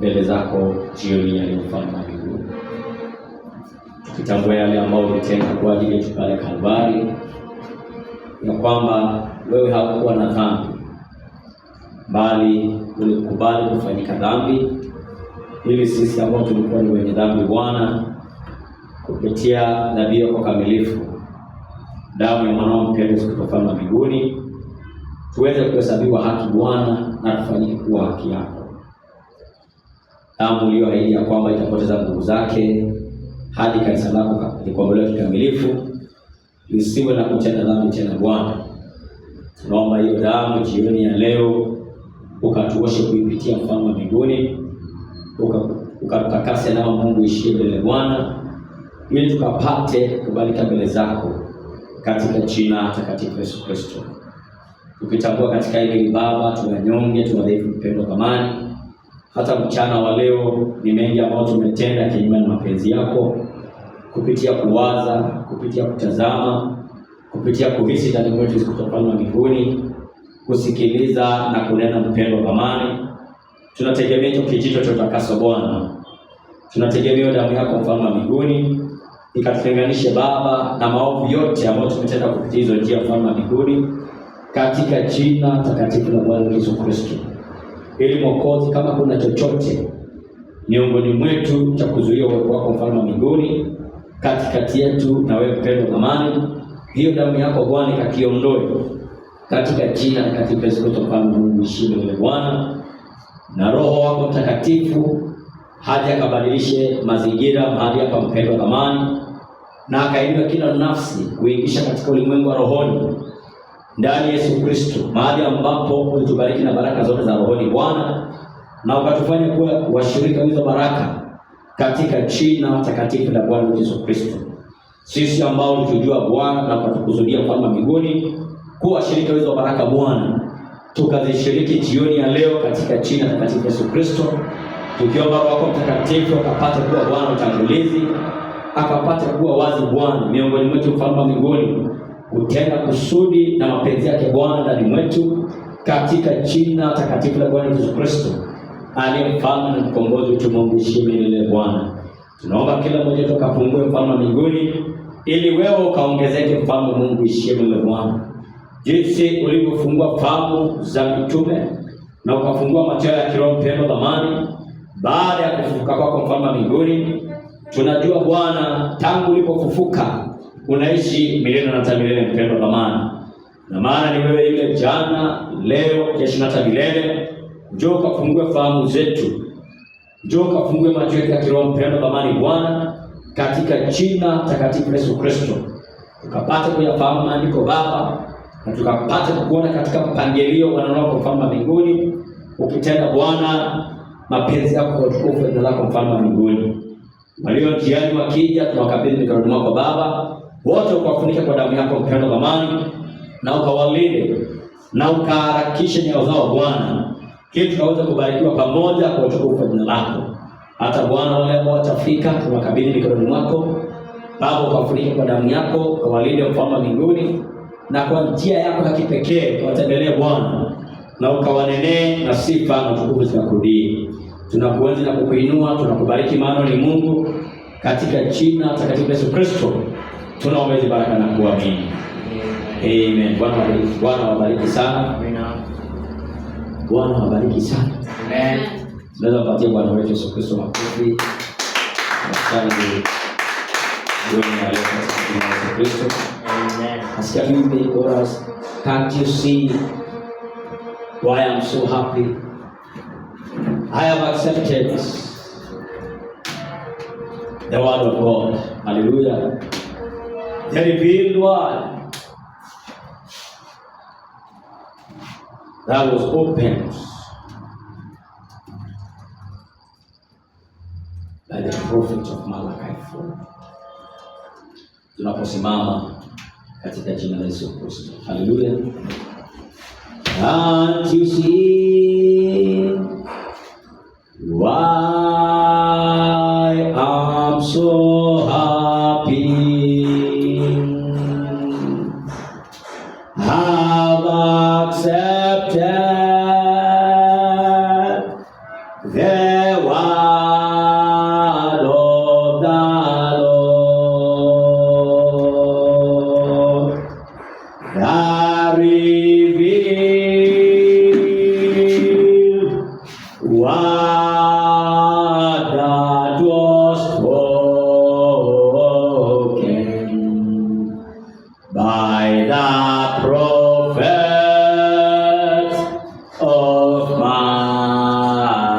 mbele zako jioni ya leo, Mfalme wa mbinguni, tukitambua yale ambayo ulitenda kwa ajili yetu pale Kalvari, ya kwamba wewe hakuwa na dhambi, bali ulikubali kufanyika dhambi ili sisi ambao tulikuwa ni wenye dhambi, Bwana, kupitia dhabihu yako kamilifu, damu ya mwanao mpendwa Yesu Kristo, Mfalme wa mbinguni, tuweze kuhesabiwa haki, Bwana, na tufanyike kuwa haki yako. Damu uliyoahidi ya kwamba itapoteza nguvu zake hadi kanisa lako likombolewe kikamilifu, lisiwe na kutenda dhambi tena, Bwana. Tunaomba hiyo damu jioni ya leo ukatuoshe kuipitia, Mfalme wa mbinguni, ukatakase nao, Mungu ishie mbele, Bwana, ili tukapate kubalika mbele zako katika jina takatifu Yesu Kristo. Tukitambua katika hili Baba, tunanyonge, tunadhaifu, mpendwa kamani. Hata mchana wa leo ni mengi ambayo tumetenda kinyume na mapenzi yako, kupitia kuwaza, kupitia kutazama, kupitia kuhisi ndani mwetu kutoka mbinguni, kusikiliza na kunena, mpendwa kamani. Tunategemea hicho kijito cha utakaso, Bwana. Tunategemea damu yako, Mfalme wa mbinguni, ikatutenganishe Baba na maovu yote ambayo tumetenda kupitia hizo njia, Mfalme wa mbinguni, katika jina takatifu la Bwana Yesu Kristo. Ili Mwokozi, kama kuna chochote miongoni mwetu cha kuzuia uwepo wako, Mfalme wa mbinguni, katikati yetu na wewe mpendwa amani, hiyo damu yako Bwana ikakiondoe katika jina takatifu Yesu Kristo, Mfalme wa Mungu ishie milele, Bwana. Na Roho wako Mtakatifu haja akabadilishe mazingira mahali hapa, mpendwa amani, na akainua kila nafsi kuingisha katika ulimwengu wa rohoni ndani ya Yesu Kristo, mahali ambapo ulitubariki na baraka zote za rohoni, Bwana, na ukatufanya kuwa washirika hizo baraka katika jina takatifu la Bwana Yesu Kristo. Sisi ambao ulitujua Bwana na ukatukusudia, Mfalme wa mbinguni, kuwa washirika hizo baraka, Bwana, tukazishiriki jioni ya leo katika jina takatifu Yesu Kristo, tukiomba Roho wako Mtakatifu akapate kuwa Bwana utangulizi, akapate kuwa wazi, Bwana, miongoni mwetu, Mfalme wa mbinguni, kutenda kusudi na mapenzi yake, Bwana, ndani mwetu, katika jina takatifu la Bwana Yesu Kristo, aliye mfalme na mkombozi wetu, Mungu ishie milele, Bwana. Tunaomba kila mmoja wetu akapungue, Mfalme wa mbinguni, ili wewe ukaongezeke, Mfalme Mungu ishie milele, Bwana. Jinsi ulivyofungua fahamu za mitume na ukafungua macho ya kiroho, mpendwa zamani, baada ya kufufuka kwako, Mfalme wa mbinguni, tunajua Bwana, tangu ulipofufuka unaishi milele na hata milele, mpendwa zamani. Na maana ni wewe yule jana, leo, kesho na hata milele. Njoo ukafungue fahamu zetu, njoo ukafungue macho yetu ya kiroho, mpendwa zamani, Bwana, katika jina takatifu Yesu Kristo, tukapate kuyafahamu maandiko, Baba, na tukapate kuona katika mpangilio wa neno lako, Mfalme wa mbinguni, ukitenda, Bwana, mapenzi yako kwa utukufu wa jina lako, Mfalme wa mbinguni. Walio njiani wakija, tunawakabidhi mikononi mwako, Baba, wote ukawafunika kwa damu yako, mpendwa zamani, na ukawalinde na ukaharakishe nyayo zao, Bwana, ili tukaweza kubarikiwa pamoja kwa utukufu wa jina lako. Hata Bwana, wale ambao watafika, tunawakabidhi mikononi mwako, Baba, ukawafunika kwa damu yako, ukawalinde, Mfalme wa mbinguni, na kwa njia yako ya kipekee tuwatembelee, Bwana, na ukawanenee na sifa na utukufu zinakurudie. Tunakuenzi na kukuinua, tunakubariki, maana ni Mungu, katika jina takatifu Yesu Kristo tunaomba hizi baraka na kuamini. Amen. Bwana wabariki sana. Amen. Bwana wabariki sana. Amen. Tunaweza kupatia Bwana wetu Yesu Kristo makofi. Asante. Bwana Yesu Kristo. Amen. Asikia mimi chorus, can't you see why I'm so happy? I have accepted the word of God. Hallelujah. The revealed word that was opened by the prophet of Malachi 4. Tunaposimama katika jina la Yesu Kristo. Hallelujah. Can't you see why I'm so happy? Have accepted the word of the Lord, the revealed word that was spoken by the prophets of Malachi.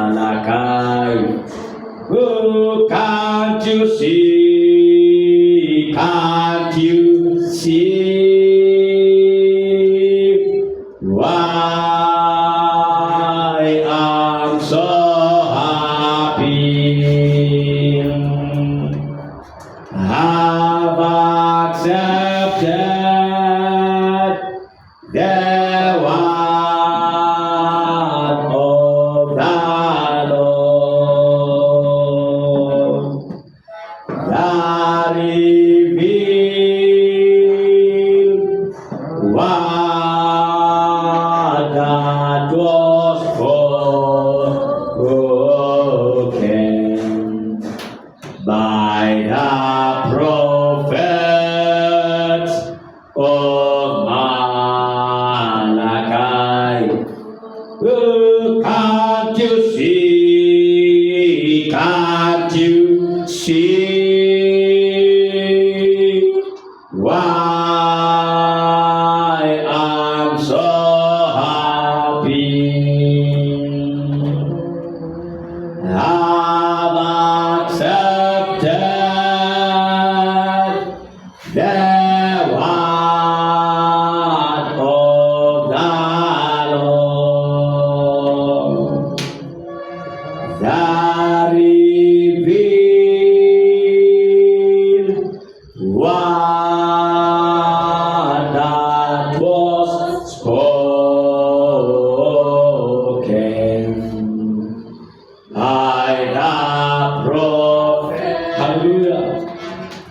Oh, can't you see? Can't you see why I'm so happy? Have accepted the word of the Lord, the revealed word that was spoken by the prophets of Malachi. Oh, can't you see? Can't you see why I'm so happy? Have accepted the word of the Lord, the revealed word that was spoken by the prophet. Hallelujah.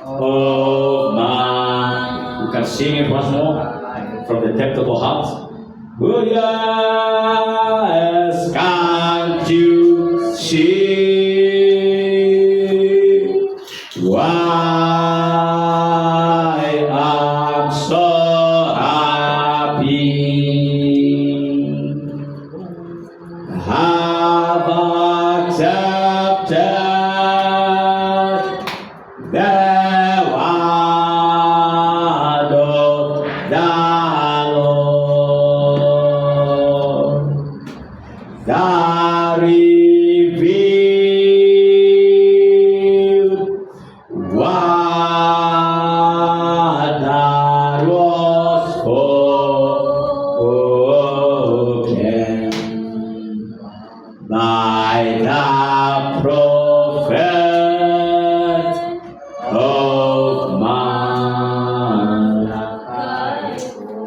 Oh man, you can sing it once more from the depth of our hearts. Oh yes, can't you see why I'm so happy? Have accepted the word of the Lord, the revealed word that was spoken by the prophet of Malachi.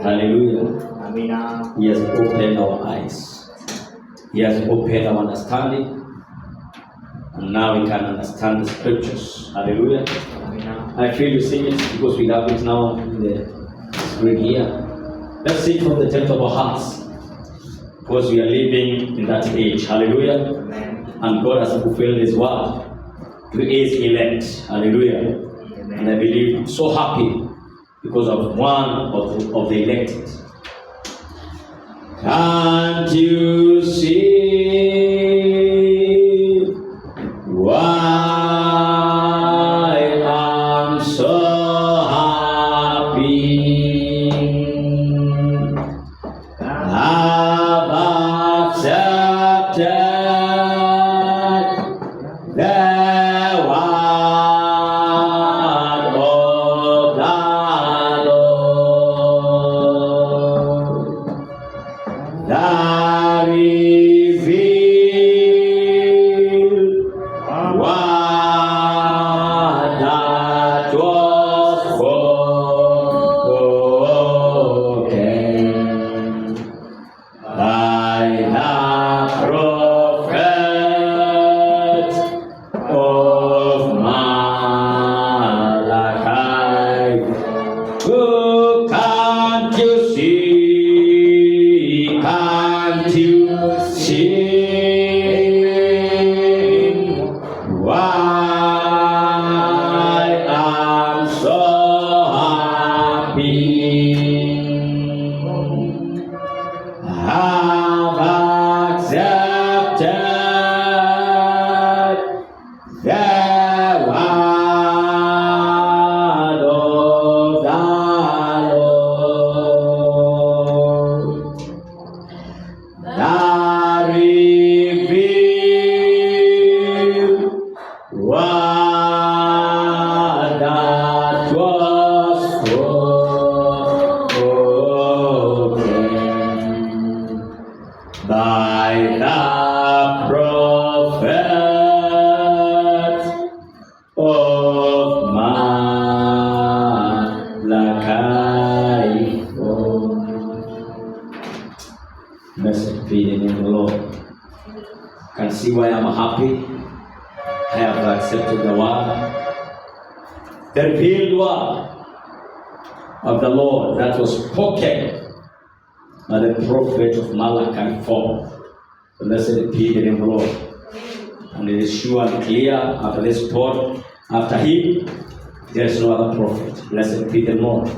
Hallelujah. He has opened our eyes. He has opened our understanding. And now we can understand the scriptures. Hallelujah. I feel you sing it because we have it now in the screen here. Let's sing from the depth of our hearts, because we are living in that age. Hallelujah. And God has fulfilled His word to His elect. Hallelujah. And I believe I'm so happy because of one of the elected. Can't you see why I'm so happy? Have accepted the word of the Lord, the revealed see why I'm happy. I have accepted the word, the revealed word of the Lord that was spoken by the prophet of Malachi 4. Blessed be the name of the Lord. And it is sure and clear after this pod, after him, there is no other prophet. Blessed be the Lord.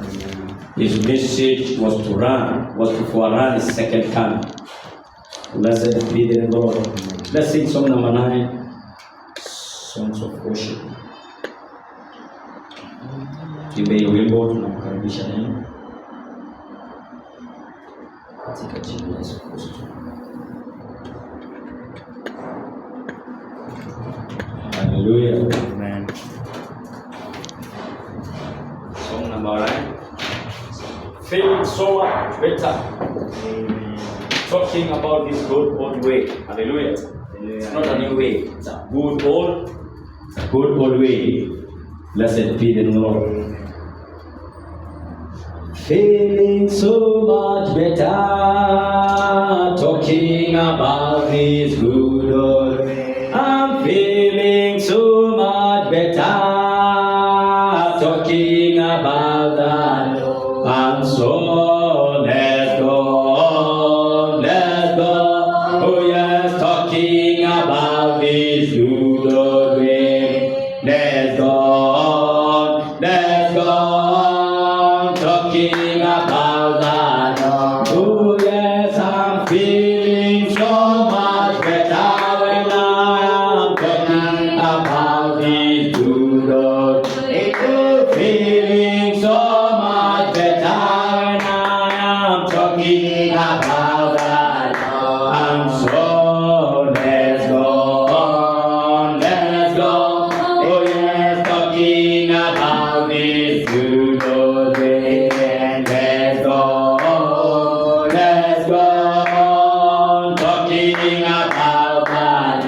His message was to forerun his second coming. Blessed be the Lord. Let's sing song number 9. Songs of worship. Tuimbe wimbo tunamkaribisha neno katika jina la Yesu Kristo. Hallelujah. Amen. Song number 9. Feeling so much better. Talking about this good old way. Hallelujah. It's not a new way. It's a good old way. Blessed be the Lord. Feeling so much better. Talking about this good old way. I'm feeling so much better. Talking about that. And so let's go. Oh yes, talking about this good old way. Let's go. Talking about that. Oh yes, I'm feeling so much better when I am talking about this good old way. Feeling so much better when I am talking about that. And so let's go. Oh yes, talking about this good old way. Let's go. Talking about that.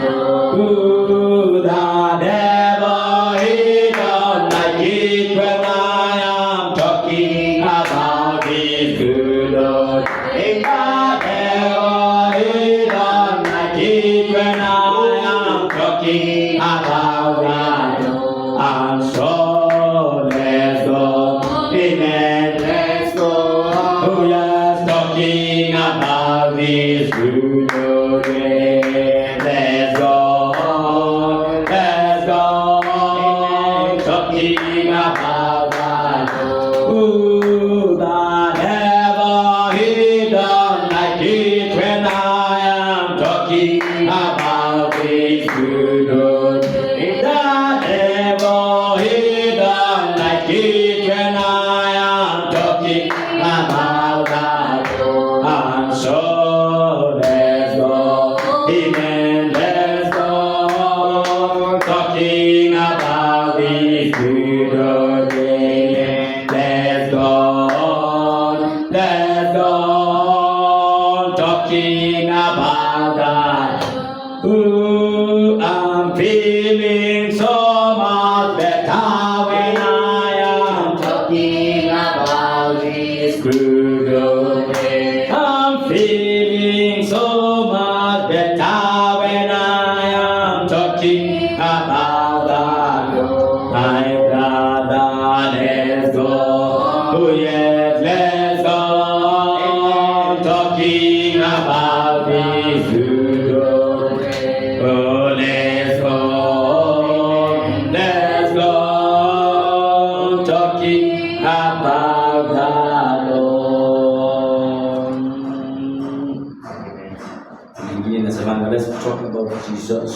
Ooh, the devil, he don't like it when I am talking about this good old way. The devil, he don't like it when I am talking about that. And so let's go. Amen. Let's go. Oh yes, talking about this good old way. Let's go. Talking about that. Ooh, the devil, he don't like it when I am talking about this good old way. The devil, he don't like it when I am talking about that. And so let's go. Amen. Let's go. Talking about this good old way. Let's go. Talking about that. Ooh, I'm feeling so much better when I am talking about this good old way. I'm feeling so much better when I am talking about that. My brother, let's go. Oh yes, let's go. Talking about this good old way. Oh, let's go. Talking about the Lord. Ingine nasemanga, let's talk about Jesus.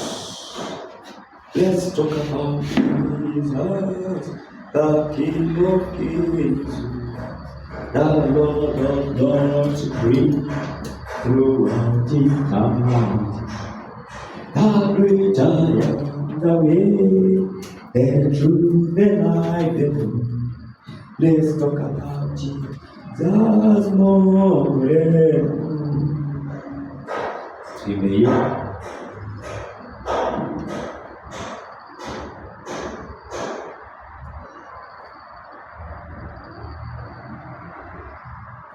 Let's talk about Jesus, the King of Kings, the Lord of Lords, supreme throughout eternity. The great I am, the way, the truth, the life, the truth. Let's talk about Jesus more. Amen.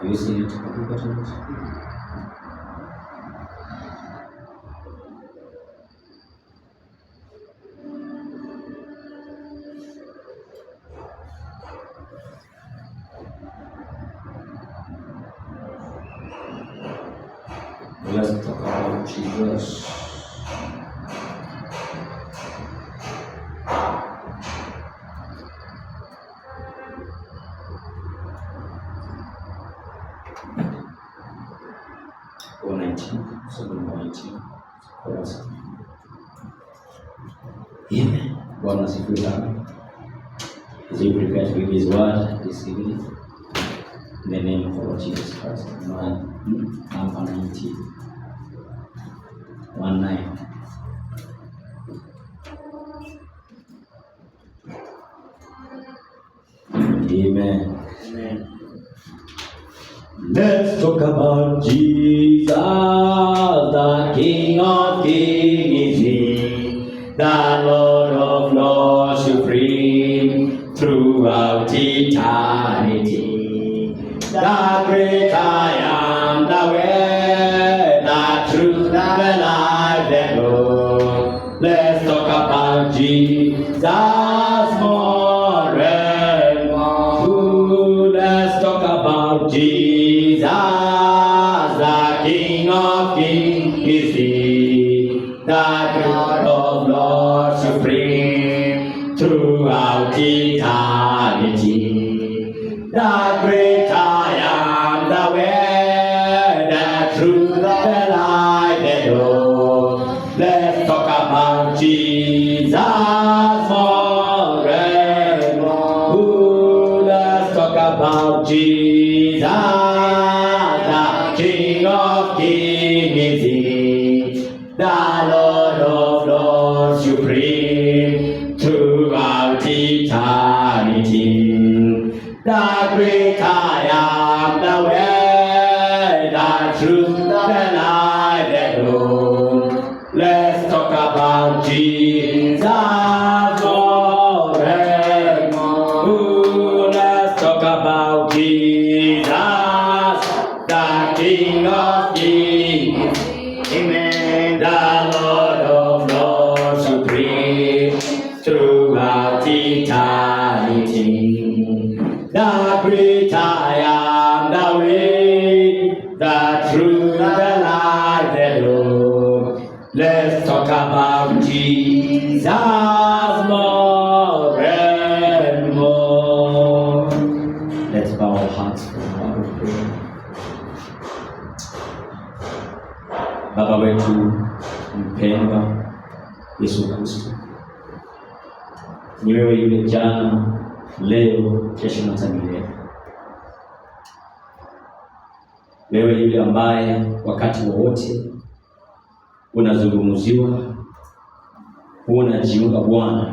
Have you seen it? Let's talk about Jesus. Bwana asifiwe sana. As we prepare to read His word this evening, in the name of our Lord Jesus Christ, number 19. 19. Amen. Amen. Let's talk about Jesus, the King of Kings, the Lord of Lords, supreme throughout eternity. The great I am, the way, the truth, the life, the Lord. Let's talk about Jesus more and more. Let's talk about Jesus, the King of Kings, is He, the Lord of Lords, supreme throughout eternity. The great I am, the way, the truth, the life, the Lord. Let's talk about Jesus more and more. Let's talk about Jesus, the King of Kings, is He, the Lord of Lords, supreme throughout eternity. The great I am, the way, the truth, the life, the Lord. Let's talk about Jesus more and more. Let's talk about Jesus, the King of Kings. Amen. The Lord of Lords, supreme throughout eternity. The great I am, the way, the truth, the life, the Lord. Let's talk about Jesus more and more. Let's bow our hearts for our prayer. Baba wetu mpendwa Yesu Kristo, ni wewe yule jana, leo, kesho na hata milele. Wewe yule ambaye wakati wowote unazungumziwa, unajiunga Bwana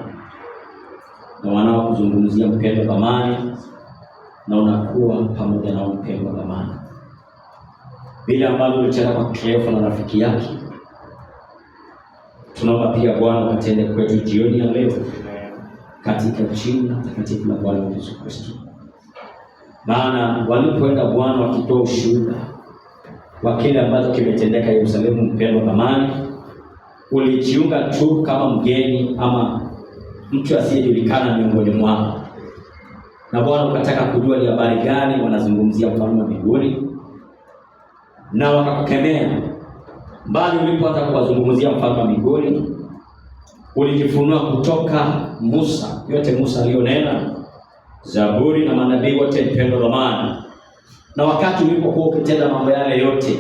na wanao kuzungumzia mpendwa thamani, na unakuwa pamoja na mpendwa thamani. Bila ambavyo ulitenda kwa Kleofa na rafiki yake, tunaomba pia Bwana ukatende kwetu jioni ya leo, katika jina takatifu la Bwana Yesu Kristo. Maana walipoenda Bwana wakitoa ushuhuda wa kile ambacho kimetendeka Yerusalemu, mpendwa thamani, ulijiunga tu kama mgeni ama mtu asiyejulikana miongoni mwao. Na Bwana ukataka kujua ni habari gani wanazungumzia ufalme wa mbinguni, na wakakukemea. Mbali ulipo hata kuwazungumzia ufalme wa mbinguni, ulijifunua kutoka Musa, yote Musa alionena, Zaburi na manabii wote, mpendwa thamani. Na wakati ulipokuwa ukitenda mambo yale yote,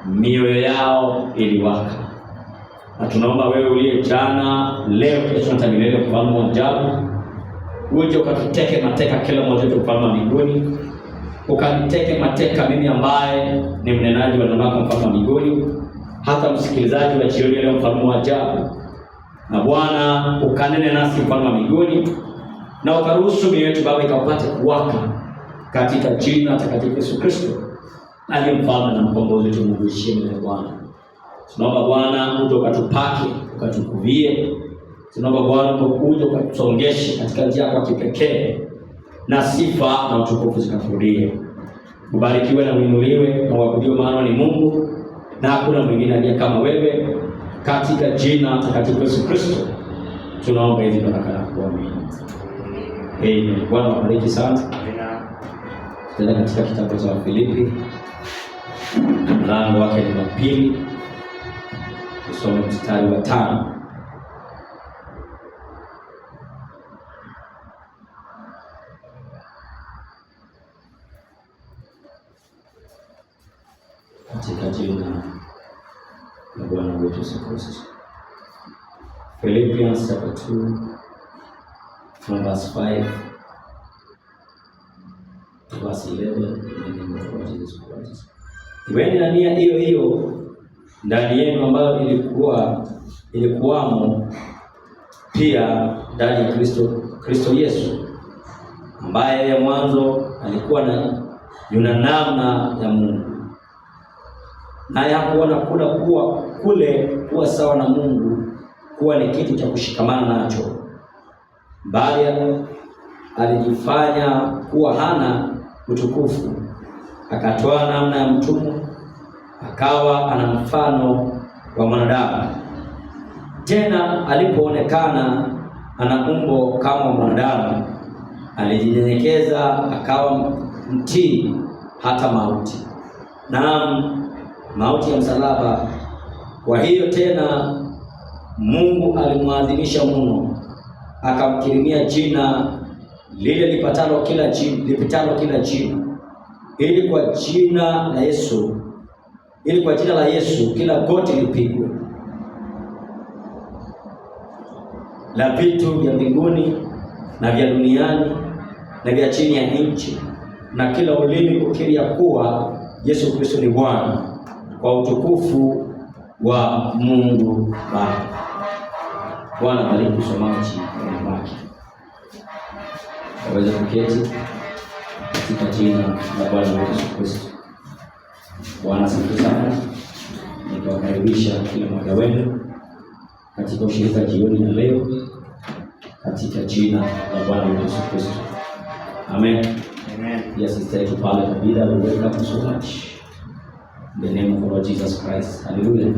mioyo yao iliwaka. Na tunaomba wewe uliye jana, leo, kesho na milele, mfalme wa ajabu, uje ukatuteke mateka kila mmoja wetu ufalme wa mbinguni. Ukaniteke mateka mimi ambaye ni mnenaji wa neno lako, mfalme wa mbinguni, hata msikilizaji wa jioni leo, mfalme wa ajabu. Na Bwana ukanene nasi, mfalme wa mbinguni, na ukaruhusu mioyo yetu Baba ikapate kuwaka, katika jina takatifu Yesu Kristo, aliye mfalme na mkombozi wetu. Mungu ishie Bwana. Tunaomba Bwana uje ukatupake, ukatukuvie. Tunaomba Bwana uje ukatusongeshe katika njia yako kipekee, na sifa na utukufu zikakurudie. Ubarikiwe na uinuliwe na uabudiwe, maana ni Mungu na hakuna mwingine aliye kama wewe. Katika jina takatifu Yesu Kristo tunaomba hizi baraka na kuamini. Amen. Bwana wabariki sana. Tena katika kitabu cha Filipi mlango wake ni wa 2, tusome mstari wa 5. Katika jina la Bwana wetu Yesu Kristo. Philippians chapter 2 from verse 5 to verse 11 in the name of Lord Jesus Christ. Iweni na nia hiyo hiyo ndani yenu ambayo ilikuwamo pia ndani ya Kristo Yesu, ambaye ya mwanzo alikuwa yuna namna ya Mungu, naye hakuona kuwa sawa na Mungu kuwa ni kitu cha kushikamana nacho, bali alijifanya kuwa hana utukufu, akatoa namna ya mtumwa, akawa ana mfano wa mwanadamu. Tena alipoonekana ana umbo kama mwanadamu, alijinyenyekeza akawa mtii hata mauti, naam, mauti ya msalaba. Kwa hiyo tena Mungu alimwadhimisha mno, akamkirimia jina lile lipitalo kila jina, ili kwa jina la Yesu kila goti lipigwe, la vitu vya mbinguni na vya duniani na vya chini ya nchi, na kila ulimi ukiri ya kuwa Yesu Kristo ni Bwana, kwa utukufu wa Mungu Baba. Bwana bariki somaji wa wake. Waweza kuketi katika jina la Bwana wetu Yesu Kristo. Bwana asifiwe sana. Nikawakaribisha kila mmoja wenu katika ushirika jioni ya leo katika jina la Bwana wetu Yesu Kristo. Amen. Amen. Yes, sister yetu pale Kabila, we welcome you so much. In the name of Lord Jesus Christ. Hallelujah.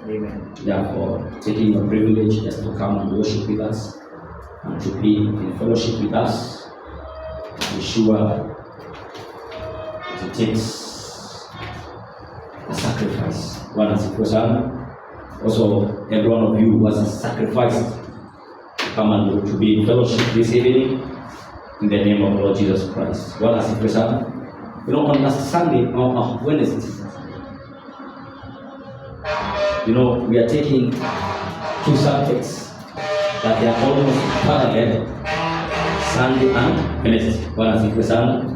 Amen. Therefore, taking your privilege just to come and worship with us and to be in fellowship with us, be sure it takes a sacrifice. One as a person, also every one of you was sacrificed to come and to be in fellowship this evening in the name of Lord Jesus Christ. One as a person, on last Sunday or Wednesday, we are taking 2 subjects that they are almost parallel, Sunday and Wednesday. One as a person,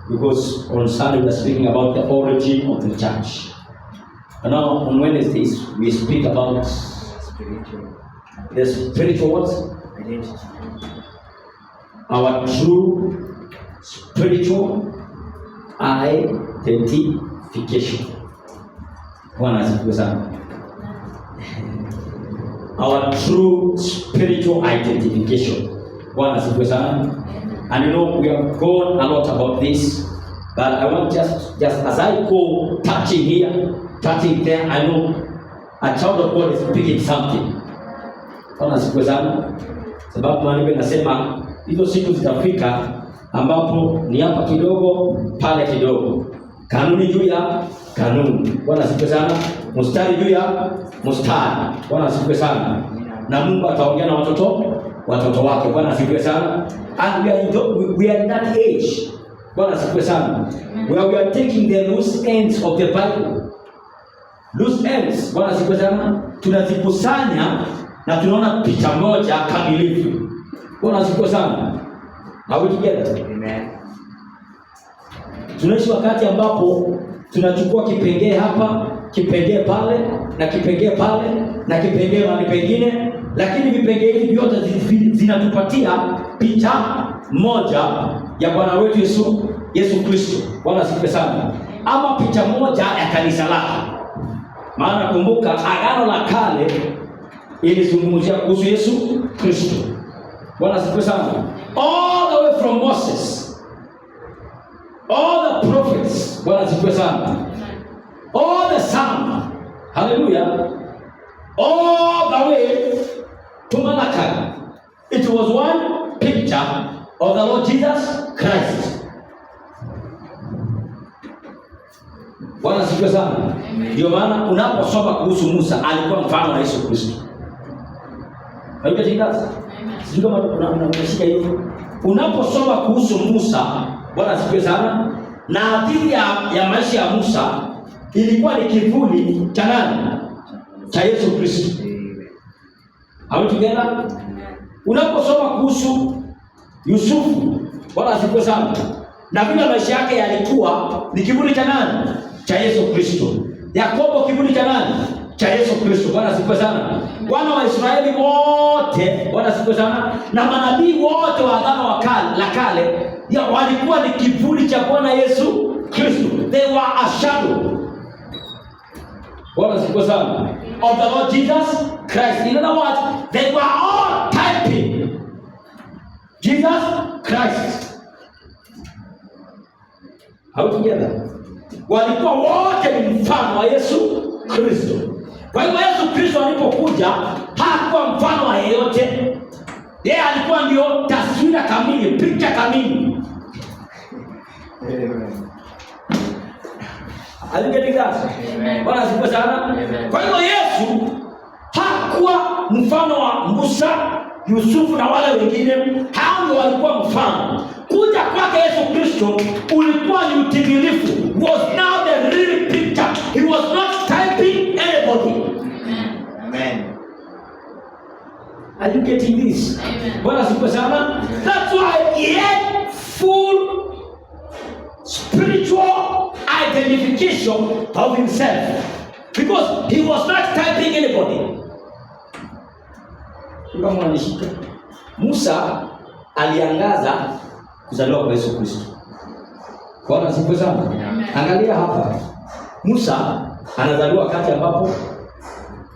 because on Sunday we are speaking about the origin of the church. And now on Wednesdays we speak about the spiritual identity, our true spiritual identification. One as a person, our true spiritual identification. One as a person, and we have gone a lot about this, but I want just as I go touching here, touching there, I know a child of God is picking something. One as a person, sababu maandiko yanasema hizo siku zitafika ambapo ni hapa kidogo pale kidogo, kanuni juu ya kanuni. Bwana asifiwe sana. Mstari juu ya mstari. Bwana asifiwe sana. Na Mungu ataongea na watoto wake. Bwana asifiwe sana. And we are in that age. Bwana asifiwe sana. Where we are taking the loose ends of the Bible. Loose ends. Bwana asifiwe sana. Tunazikusanya na tunaona picha moja kamilifu. Bwana asifiwe sana. Are we together? Amen. Tunaishi wakati ambapo tunachukua kipengee hapa, kipengee pale, na kipengee pale, na kipengee mahali pengine, lakini vipengee hivi vyote zinatupatia picha moja ya Bwana wetu Yesu Kristo. Bwana asifiwe sana. Ama picha moja ya kanisa lake. Maana kumbuka Agano la Kale ilizungumzia kuhusu Yesu Kristo. Bwana asifiwe sana. All the way from Moses, all the prophets, Bwana asifiwe sana, all the Psalms, hallelujah, all the way to Malachi, it was one picture of the Lord Jesus Christ. Bwana sifiwe sana. Ndio maana unaposoma kuhusu Musa, alikuwa mfano wa Yesu Kristo. Haiko jingaza? Sio kama unashika hiyo. Unaposoma kuhusu Musa, Bwana sifiwe sana, na hadithi ya maisha ya Musa ilikuwa ni kivuli cha nani? Cha Yesu Kristo. Hapo together? Unaposoma kuhusu Yusufu, Bwana sifiwe sana, na vile maisha yake yalikuwa ni kivuli cha nani? Cha Yesu Kristo. Yakobo kivuli cha nani? Cha Yesu Kristo. Bwana sifiwe sana. Wana wa Israeli wote, Bwana sifiwe sana, na manabii wote wa Agano la Kale walikuwa ni kivuli cha Bwana Yesu Kristo. They were a shadow, Bwana sifiwe sana, of the Lord Jesus Christ. In other words, they were all typing Jesus Christ. How together? Walikuwa wote ni mfano wa Yesu Kristo. Kwa hiyo Yesu Kristo alipokuja hakuwa mfano wa yeyote. Yeye alikuwa ndio taswira kamili, picha kamili. Aligetika. Bwana sifiwe sana. Kwa hiyo Yesu hakuwa mfano wa Musa, Yusufu na wale wengine. Hao ndio walikuwa mfano. Kuja kwake Yesu Kristo ulikuwa ni utimilifu. Was now the real picture. He was not typing anybody. Amen. Are you getting this? Bwana sifiwe sana. That's why he had full spiritual identification of himself, because he was not typing anybody. Kama unanishika, Musa aliangaza kuzaliwa kwa Yesu Kristo. Bwana sifiwe sana. Angalia hapa, Musa anazaliwa wakati ambapo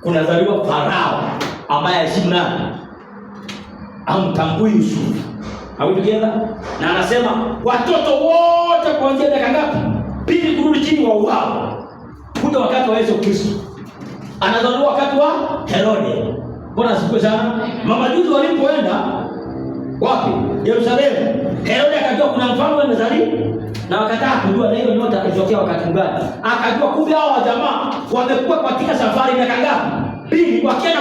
kunazaliwa Farao ambaye heshimu nani? Amtambui Yusufu. Hawitogether? Na anasema watoto wote kuanzia miaka ngapi? 2 kurudi chini wa uwao. Kuja wakati wa Yesu Kristo. Anazaliwa wakati wa Herode. Bwana sifiwe sana. Mamajuzi walipoenda wapi? Yerusalemu. Herode akajua kuna mfalme amezaliwa na wakataa kujua na hiyo nyota ilitokea wakati gani. Akajua kumbe hao jamaa wamekuwa katika safari miaka ngapi? 2 wakienda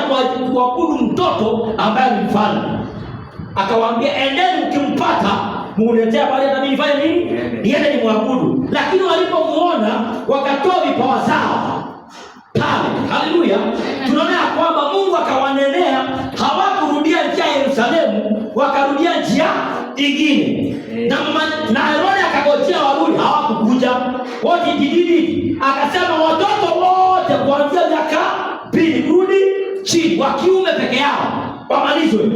kuabudu mtoto ambaye ni mfalme. Akawaambia endeni mkimpata muletea baada ya mimi nifanye nini? Niende nimwabudu. Lakini walipomuona wakatoa vipawa zao pale. Haleluya. Tunaona kwamba Mungu akawanenea, hawakurudia njia ya Yerusalemu, wakarudia njia nyingine. Na Herode akagojea warudi, hawakukuja. Wote dididi. Akasema watoto wote kuanzia miaka 2 kurudi chini, wa kiume peke yao wamalizwe.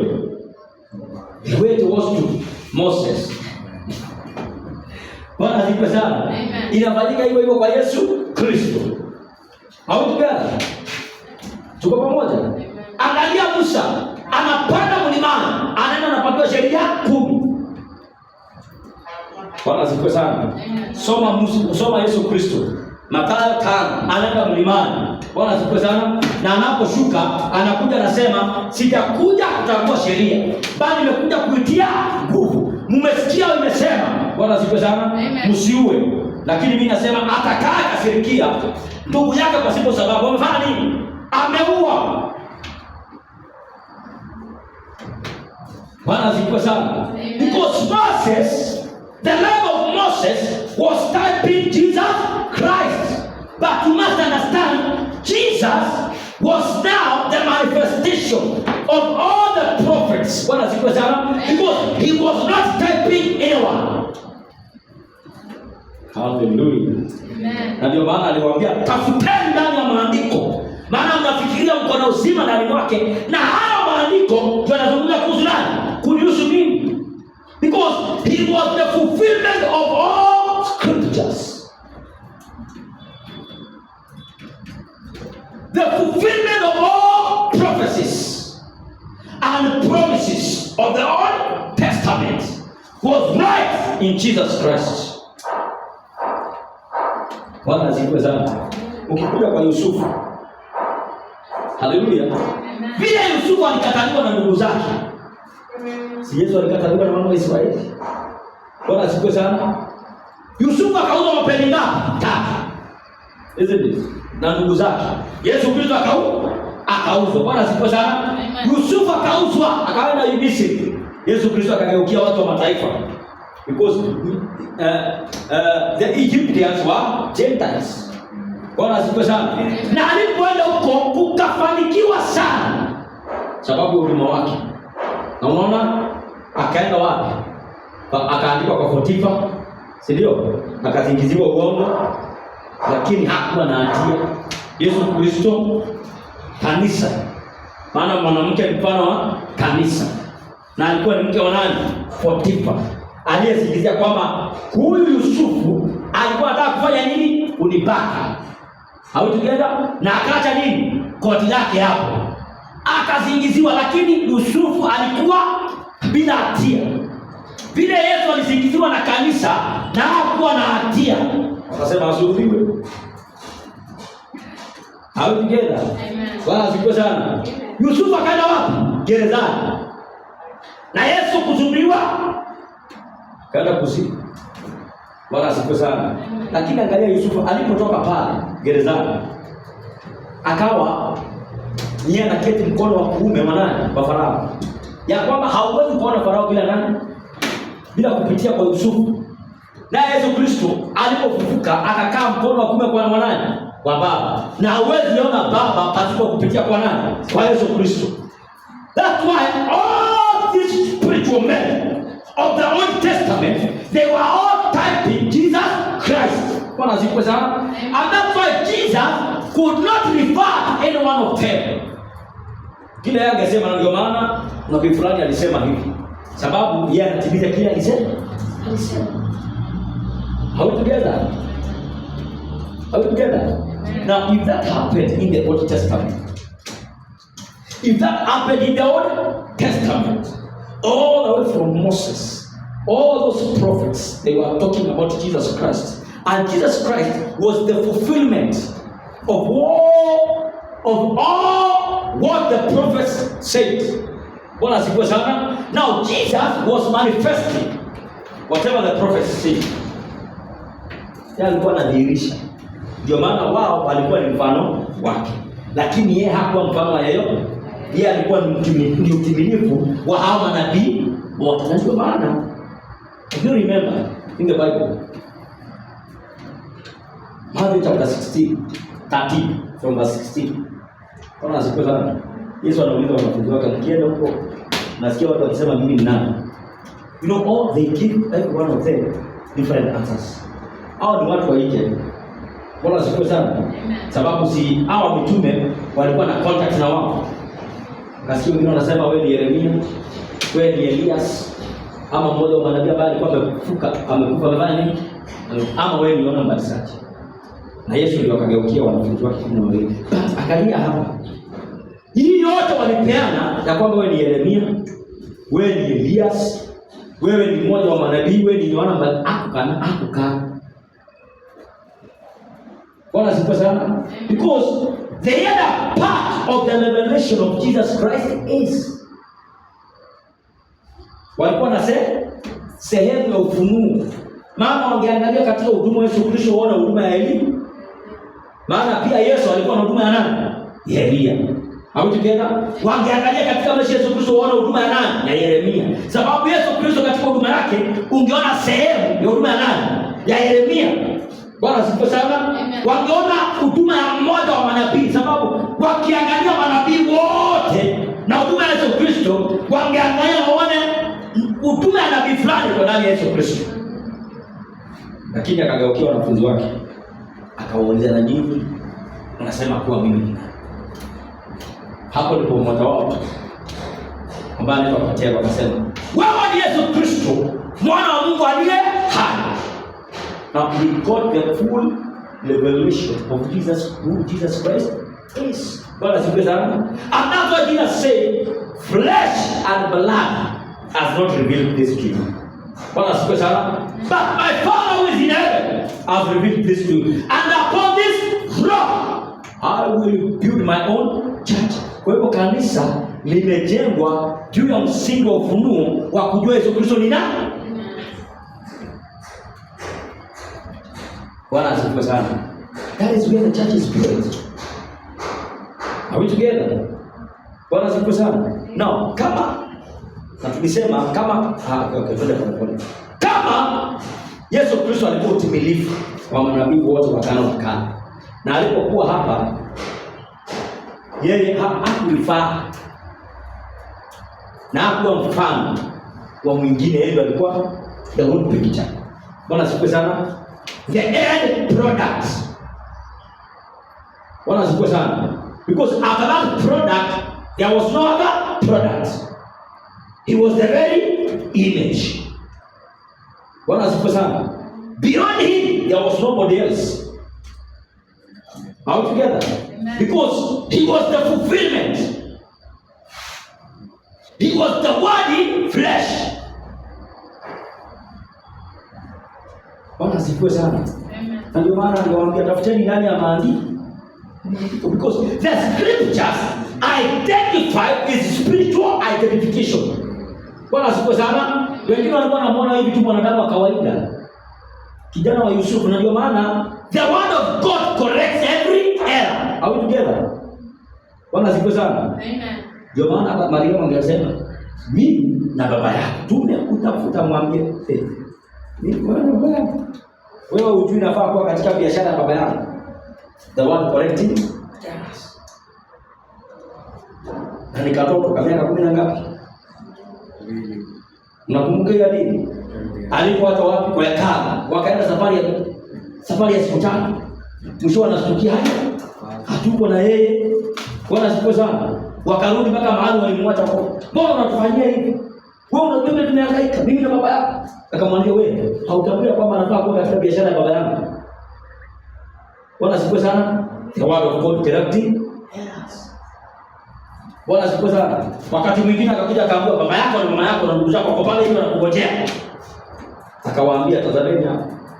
The way it was to Moses. Bwana sifiwe sana. Inafanyika hivyo hivyo kwa Yesu Kristo. Hautukana. Tuko pamoja? Angalia Musa, anapanda mlimani, anaenda anapatiwa sheria 10. Bwana sifiwe sana. Soma Yesu Kristo. Mathayo 5, anaenda mlimani. Bwana sifiwe sana. Na anaposhuka anakuja anasema sijakuja kutangua sheria, bali nimekuja kuitia nguvu. Mmesikia imesema, Bwana sifiwe sana, msiue. Lakini mimi nasema atakaa kasirikia ndugu yake kwa sababu sababu amefanya nini? Ameua. Bwana sifiwe sana. Because Moses, the life of Moses was typing Jesus Christ. But you must understand, Jesus was now the manifestation of all the prophets. Bwana sifiwe sana. Because he was not typing anyone. Hallelujah. Amen. Na ndio maana aliwaambia tafuteni ndani ya maandiko, maana mnafikiria mko na uzima ndani mwake, na hayo maandiko tunazungumza kuhusu nani? Kuhusu mimi. Because he was the fulfillment of all scriptures. The fulfillment of all prophecies and promises of the Old Testament was right in Jesus Christ. Bwana sifiwe sana. Ukikuja kwa Yusufu, haleluya, vile Yusufu alikataliwa na ndugu zake, si Yesu alikataliwa na wana wa Israeli? Bwana sifiwe sana. Yusufu akauzwa mapeni ngapi? 3. Isn't it? Na ndugu zake. Yesu Kristo akauzwa. Bwana asifiwe sana. Yusufu akauzwa, akaenda Misri. Yesu Kristo akageukia watu wa mataifa. Because the Egyptians were Gentiles. Bwana asifiwe sana. Na alipoenda huko kukafanikiwa sana sababu ya huduma wake. Na unaona akaenda wapi? Akaandikwa kwa Potifa, si ndio? Akazingiziwa uongo, lakini hakuwa na hatia. Yesu Kristo kanisa. Maana mwanamke ni mfano wa kanisa. Na alikuwa ni mke wa nani? Potifa. Aliyesingizia kwamba huyu Yusufu alikuwa anataka kufanya nini? Kunibaka. Hautugenda na akaacha nini? Koti lake hapo. Akazingiziwa, lakini Yusufu alikuwa bila hatia. Vile Yesu alisingiziwa na kanisa na hakuwa na hatia. Wakasema asulubiwe. Hautugenda. Amen. Bwana siku sana. Yusufu akaenda wapi? Gerezani. Na Yesu kusulubiwa kaenda kuzimu. Bwana siku sana. Lakini angalia Yusufu alipotoka pale gerezani, akawa yeye anaketi mkono wa kuume wa nani? Wa Farao. Ya kwamba hauwezi kuona Farao bila nani? Bila kupitia kwa Yusufu. Na Yesu Kristo alipofufuka akakaa mkono wa kuume kwa nani? Wa Baba. Na hauwezi ona Baba pasipo kupitia kwa nani? Kwa Yesu Kristo. That's why all these spiritual men of the Old Testament, they were all typing Jesus Christ. Bwana asifiwe sana. And that's why Jesus could not refer any one of them. Kile yeye angesema, ndio maana nabii fulani alisema hivi. Sababu yeye anatimiza kile alisema. How together? How together? Now if that happened in the Old Testament, if that happened in the Old Testament, all the way from Moses, all those prophets, they were talking about Jesus Christ. And Jesus Christ was the fulfillment of all what the prophets said. Bwana asifiwe sana. Now Jesus was manifesting whatever the prophets said. Yeye alikuwa anadhihirisha. Ndio maana wao walikuwa ni mfano wake. Lakini yeye hakuwa mfano wa yeyote. Yeye alikuwa ni utimilifu wa hao manabii wote. Ndio maana, if you remember in the Bible, Matthew chapter 13 from verse 16. Bwana asifiwe sana. Yesu anauliza wanafunzi wake, mkienda huko nasikia watu wakisema mimi ni nani? You know, all they give every one of them different answers. Hao ni watu wa nje. Bwana asifiwe sana. Sababu si hao mitume walikuwa na contact na wao. Kasikia wengine wanasema wewe ni Yeremia, wewe ni Elias, ama mmoja wa manabii ambaye alikuwa amekufa amefanya nini? Ama wewe ni Yohana Mbatizaji. Na Yesu ndio akageukia wanafunzi wake 12. Angalia hapa. Hii yote walipeana ya kwamba wewe ni Yeremia, wewe ni Elias, wewe ni mmoja wa manabii, wewe ni Yohana Mbatizaji. Bwana asifiwe sana. Because the other part of the revelation of Jesus Christ is, walikuwa na sehemu ya ufunuo. Maana wangeangalia katika huduma ya Yesu Kristo waone huduma ya Elia. Maana pia Yesu alikuwa na huduma ya nani? Ya Elia. Au tukienda wangeangalia katika maisha ya Yesu Kristo waone huduma ya nani? Ya Yeremia. Sababu Yesu Kristo katika huduma yake ungeona sehemu ya huduma ya nani? Ya Yeremia. Bwana asifiwe sana. Wangeona huduma ya mmoja wa manabii, sababu wakiangalia manabii wote na huduma ya Yesu Kristo, wangeangalia waone huduma ya nabii fulani kwa ndani ya Yesu Kristo. Lakini akageukia wanafunzi wake, akawauliza, na nyinyi unasema kuwa mimi ni nani? Hapo ndipo mmoja wao ambaye anaitwa Petro akasema, wewe ni Yesu Kristo, mwana wa Mungu aliye hai. Now we got the full revelation of Jesus, who Jesus Christ is. God has given us. And that's what Jesus said, flesh and blood has not revealed this to you. God has given us. But my Father who is in heaven has revealed this to you. And upon this rock I will build my own church. Kwa hivyo kanisa limejengwa juu ya msingi wa ufunuo wa kujua Yesu Kristo ni nani. Bwana asifiwe sana. That is where the church is built. Are we together? Bwana siku sana. No, kama na tulisema kama kama Yesu Kristo alikuwa utimilifu wa manabii wote wa Agano la Kale. Na alipokuwa hapa yeye hakulifaa na hakuwa mfano wa mwingine, yeye alikuwa the whole picture. Bwana siku sana. The end product. Bwana siku sana. Because after that product there was no other product. He was the very image. Bwana siku sana. Beyond him there was nobody else. All together. Because he was the fulfillment. He was the word in flesh. Bwana sifiwe sana. Na ndio maana aliwaambia tafuteni ndani ya maandiko. Because the scriptures identify is spiritual identification. Bwana sifiwe sana. Wengine walikuwa wanamuona hivi tu mwanadamu wa kawaida. Kijana wa Yusufu, na ndio maana the word of God corrects every error. Are we together? Bwana sifiwe sana. Amen. Ndio maana hata Maria angesema, mimi na baba yako tumekutafuta, mwambie mimi baba yako. Wewe hujui nafaa kuwa katika biashara ya baba yako. The word correcting. Yes. Na nikatoka kama miaka 10 na ngapi? Unakumbuka hiyo hadithi? Alipotoka wapi? Kwa Hekalu. Wakaenda safari ya siku 3. Mwisho anashtukia hatuko na yeye. Bwana siku sana. Wakarudi mpaka mahali walimwacha kwa. Mbona unatufanyia hivi? Wewe unajua tumehangaika mimi na baba yako. Akamwambia wewe, hautambui kwamba anafaa kuwa katika biashara ya baba yangu. Bwana siku sana. The word of God correcting. Yes. Bwana siku sana. Wakati mwingine akakuja akaambia baba yako na mama yako na ndugu zako wako pale hivi wanakungojea. Akawaambia tazameni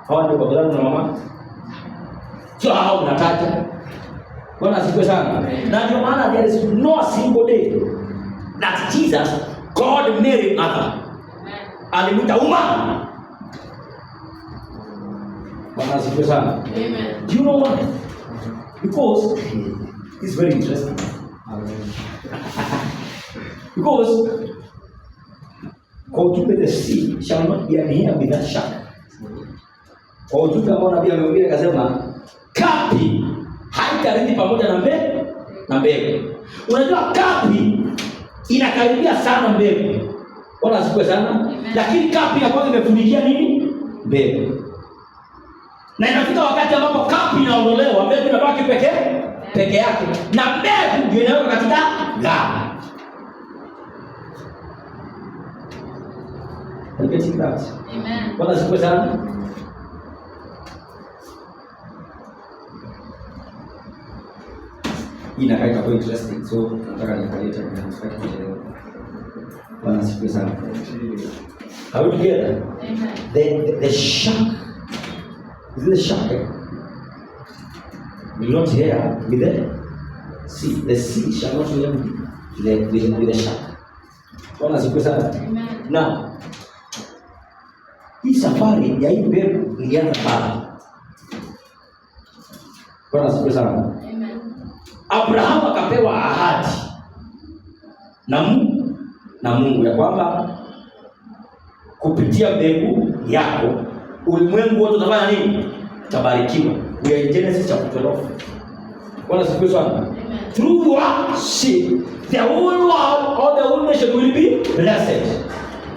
hawa ndio baba yangu na mama. Sio hao mnataja. Bwana siku sana. Na ndio maana there is no single day that Jesus God married mother. Alimuita umma. Bwana siku sana. Amen. Do you know why? Because it's very interesting. Because God the sea shall not be here without shock. Kwa ujumbe ambao nabii amehubiri akasema kapi haitarudi pamoja na mbegu. Unajua kapi inakaribia sana mbegu. Bwana siku sana. Lakini kapi inakuwa imefunikia nini? Mbegu. Na inafika wakati ambapo kapi inaondolewa, mbegu inabaki peke yake. Na mbegu ndio inawekwa katika ghala. Amen. Bwana siku sana. Inakaa kwa interesting, so nataka niangalie tena mstari leo. Bwana siku sana. Are we together? Amen. The shark. Is it the shark? Will not hear with the sea. The sea shall not hear with the shark. Bwana siku sana. Amen. Now, hii safari ya hii mbegu ilianza pale. Bwana siku sana. Amen. Abrahamu akapewa ahadi na Mungu ya kwamba kupitia mbegu yako ulimwengu wote utafanya nini? Utabarikiwa. We are in Genesis chapter 12. Bwana siku sana. Through your seed the whole world or the whole nation will be blessed.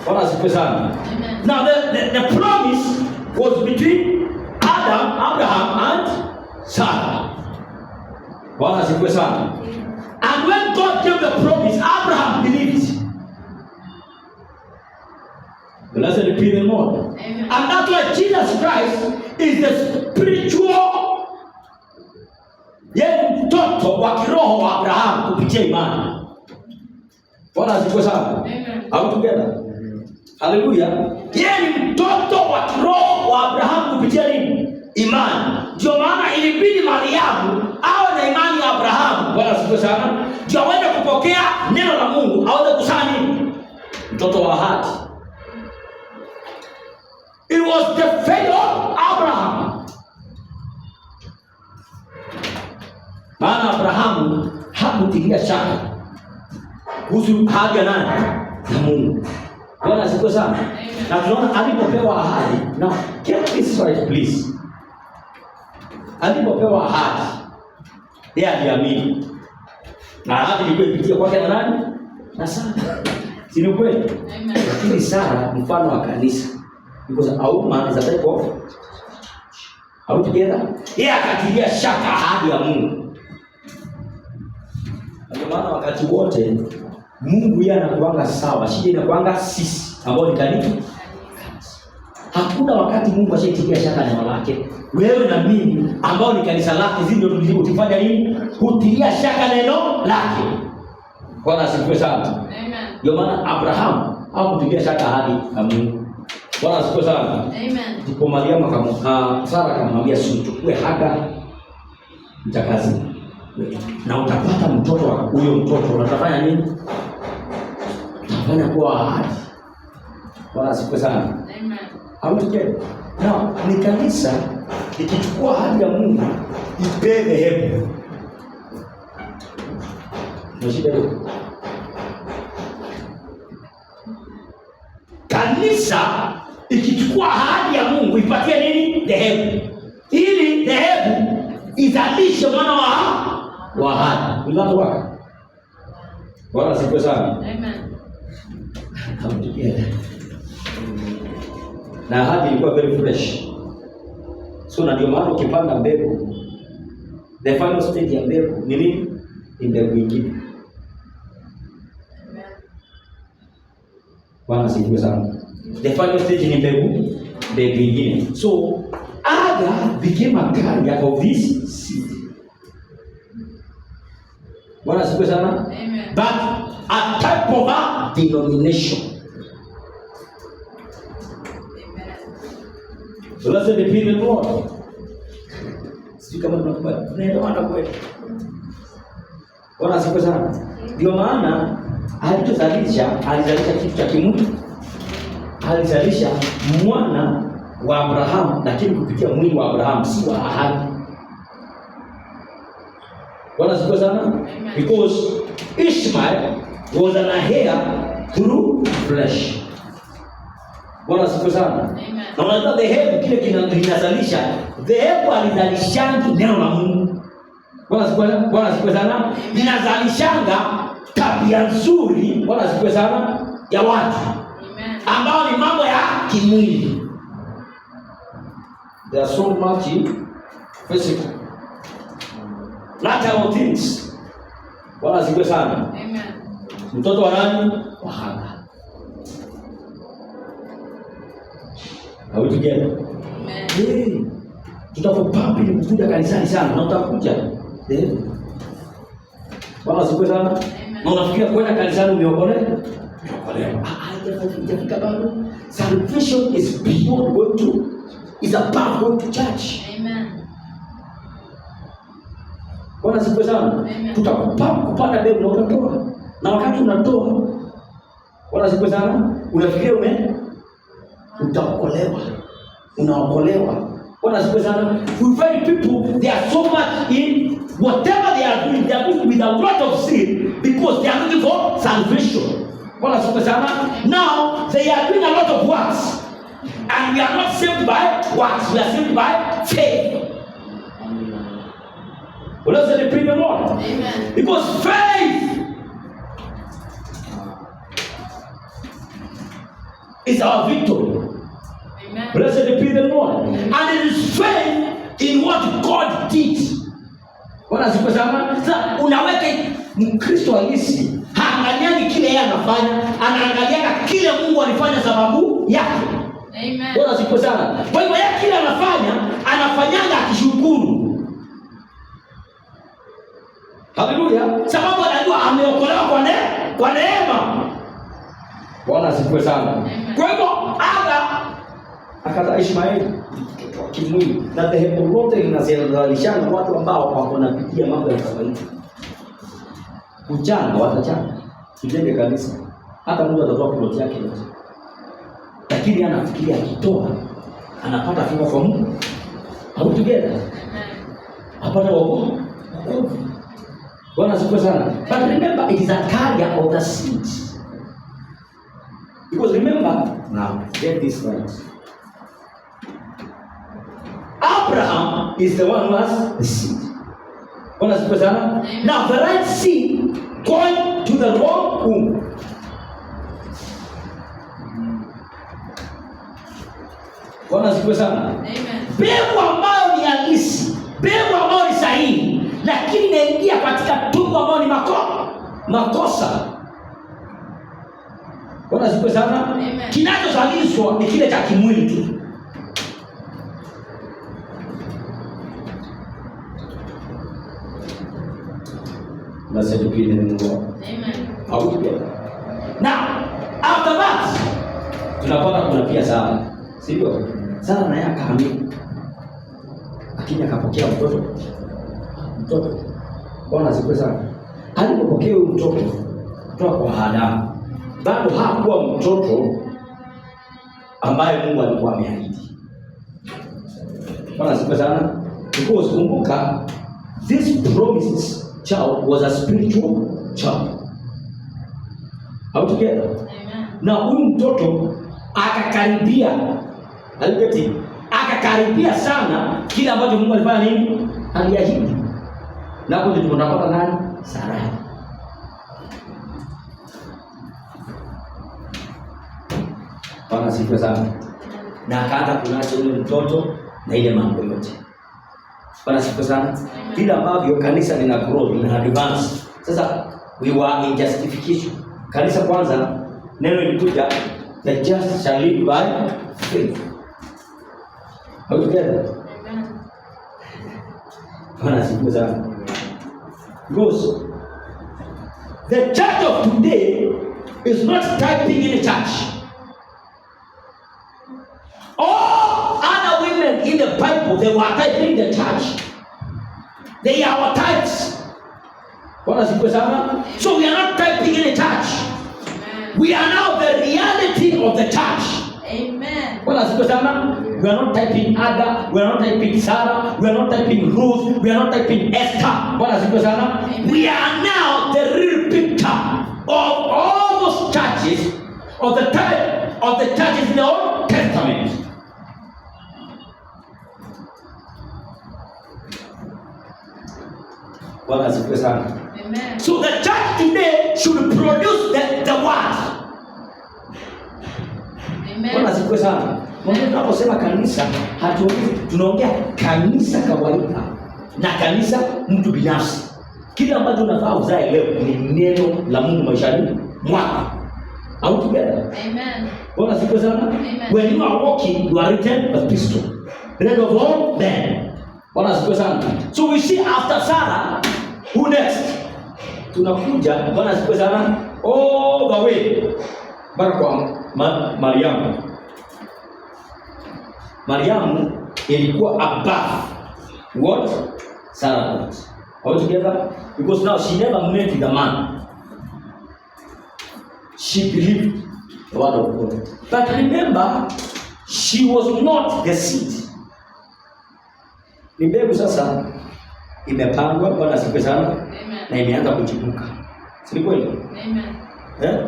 Bwana siku sana. Now the promise was between Abraham and Sarah. Bwana siku sana. And when God gave the promise, Abraham believed. Blessed be the Lord. Amen. And that's why Jesus Christ is the spiritual mtoto wa kiroho wa Abraham kupitia imani. Bwana siku sana. Amen. Are we together? Hallelujah. Yeye ni mtoto wa kiroho wa Abraham kupitia nini? Imani. Ndio maana ilibidi Mariamu awe na imani ya Abraham. Bwana siku sana. Ndio aweze kupokea neno la Mungu, aweze kuzaa nini? Mtoto wa ahadi. It was the faith of Abraham. Maana Abrahamu hakutilia shaka kuhusu ahadi ya nani? Ya Mungu. Bwana asifiwe sana. Na tunaona alipopewa ahadi, now get this right please. Alipopewa ahadi, yeye aliamini. Na ahadi ilikuwa ipitia kwake na nani? Na Sara. Si ni kweli? Amen. Lakini Sara mfano wa kanisa. Because a woman is a type of out together. Yeye akatilia shaka ahadi ya Mungu. Ndio maana wakati wote Mungu yeye anakuanga sawa, shida inakuanga sisi ambao ni kanisa. Hakuna wakati Mungu ashaitilia shaka neno lake. Wewe na mimi ambao ni kanisa lake, zidi ndio tulifanya nini? Kutilia shaka neno lake. Bwana asifiwe sana. Amen. Ndio maana Abraham hakutilia shaka ahadi ya Mungu. Bwana asifiwe sana. Amen. Ndipo Mariamu Sara akamwambia usichukue Hagar mtakazi na utapata mtoto wa huyo mtoto. Unatafanya nini? Utafanya kuwa ahadi. Bwana asifiwe sana. Amen. Hautokee. Na ni kanisa ikichukua ahadi ya Mungu ipe dhehebu. Nashida hiyo. Kanisa ikichukua ahadi ya Mungu ipatie nini? Dhehebu. Ili dhehebu izalishe mwana wa ahadi. Ulatu waka. Bwana asifiwe sana. Amen. Hautokee. Na ahadi ilikuwa very fresh. So na ndio maana ukipanda mbegu, the final stage ya mbegu ni nini? Ni mbegu nyingine. Bwana asifiwe sana. The final stage ni mbegu nyingine. So Hagar became a carrier of this seed. Bwana asifiwe sana. Amen. But a type of a denomination. So let's say the people Lord. Sisi kama tunakubali. Tunaelewana kweli. Bwana asifiwe sana. Ndio maana alizalisha kitu cha kimwili. Alizalisha mwana wa Abraham, lakini kupitia mwili wa Abraham, si wa ahadi. Bwana asifiwe sana. Because Ishmael was an heir through flesh. Bwana asifiwe sana. Na unajua dhehebu kile kinazalisha, dhehebu alizalishangi neno la Mungu. Bwana asifiwe sana. Linazalishanga tabia nzuri, Bwana asifiwe sana, ya watu. Amen. Ambao ni mambo ya kimwili. There are so much physical, natural things. Bwana asifiwe sana. Amen. Mtoto wa nani? Wa Hagar. Are we together? Amen. Hey, tutakupapi ni kuja kanisani sana na utakuja. Bwana asifiwe sana. Amen. Na unafikiria kwenda kanisani umeokolewa? Haijafika bado. Salvation is beyond going to, is above going to church. Amen. Bwana asifiwe sana. Kupanda mbegu na utatoa. Na wakati unatoa, Bwana asifiwe sana, unafikiria utaokolewa. Unaokolewa. Bwana asifiwe sana. We find people, they are so much in whatever they are doing, they are doing with a lot of sin because they are looking for salvation. Bwana asifiwe sana. Now they are doing a lot of works, and we are not saved by works, we are saved by faith. Blessed be the Lord. Amen. Because faith is our victory. Amen. Blessed be the Lord. Amen. And it is faith in what God did. Bwana asifiwe sana. Sasa unaweka Mkristo halisi, haangaliani kile yeye anafanya, anaangaliana kile Mungu alifanya sababu yake. Amen. Bwana asifiwe sana. Kwa hivyo yeye kile anafanyanga akishukuru. Haleluya. Sababu anajua ameokolewa kwa neema. Bwana asifiwe sana. Kwa hivyo Hagar akazaa Ishmaeli kimwili, na dhehebu lote linazalishana watu ambao wako wanapitia mambo ya kawaida. Ujana watachana, tujenge kanisa. Hata Mungu atatoa plot yake yote. Lakini anafikiria akitoa anapata fimbo kwa Mungu. Au together. Apata wokovu. Bwana asifiwe sana. But remember, it is a carrier of the seed. Because remember, now get this right. Abraham is the one who has the seed. Bwana asifiwe sana. Now the right seed going to the wrong womb. Bwana asifiwe sana. Amen. Mbegu ambayo ni halisi, mbegu ambayo ni sahihi, lakini inaingia katika tumbo ambayo ni makosa. Bwana asifiwe sana. Amen. Kinachozalishwa ni kile cha kimwili tu. Blessed be the name of God. Amen. Hallelujah. Now, after that, tunapata kuna pia Sara. Sio? Sara naye akaamini. Akija akapokea mtoto. Bwana asifiwe sana. Alipopokea huyo mtoto kutoka kwa Adamu, bado hakuwa mtoto ambaye Mungu alikuwa ameahidi. Bwana asifiwe sana. Because kumbuka, this promised child was a spiritual child. How together? Amen. Na huyu mtoto akakaribia, akakaribia sana kile ambacho Mungu alifanya nini? Aliahidi. Na hapo ndipo tunapata nani? Sara. Bwana asifiwe sana. Na akaanza kunaacha yule mtoto na ile mambo yote. Bwana asifiwe sana. Vile ambavyo kanisa lina grow, lina advance. Sasa we were in justification. Kanisa kwanza neno lilikuja, the just shall live by faith. How together? Bwana asifiwe sana. Because the church of today is not typing in a church. All other women in the Bible, they were typing the church. They are our types. Bwana asifiwe sana. So we are not typing in a church. Amen. We are now the reality of the church. Amen. Bwana asifiwe sana. We are not typing Ada, we are not typing Sarah, we are not typing Ruth, we are not typing Esther. Bwana asifiwe sana. We are now the real picture of all those churches, of the type of the churches in the Old Testament. Bwana asifiwe sana. Amen. So the church today should produce the word. Amen. Bwana asifiwe sana. Mwanzo tunaposema kanisa, tunaongea kanisa kawaida na kanisa mtu binafsi. Kile ambacho unafaa uzae leo ni neno la Mungu maishani mwako. Au together? Amen. Bwana asifiwe sana. Amen. When you are walking, you are written a epistle. Read of all men. Bwana asifiwe sana. So we see after Sarah, who next? Tunakuja, Bwana asifiwe sana, all the way mpaka kwa Mariamu. Mariamu ilikuwa above what Sarah was. All together? Because now she never met the man. She believed the word of God. But remember, she was not the seed. Ni mbegu sasa imepandwa, Bwana asifiwe sana, na imeanza kuchipuka. Si kweli? Amen.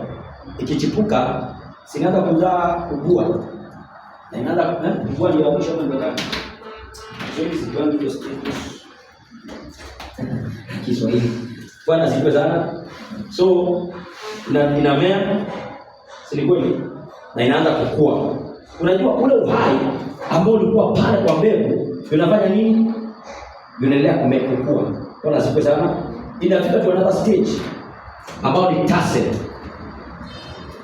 Ikichipuka, sinaanza kuzaa kubwa. Na inaanza kubwa ndio mwisho ndio gani? Sisi sikiangi hiyo status. Kiswahili. Bwana asifiwe sana. So inamea, si kweli? Na inaanza kukua. Unajua ule uhai ambao ulikuwa pale kwa mbegu, unafanya nini? Unaendelea kukua. Bwana asifiwe sana. Inafika to another stage ambao ni tassel.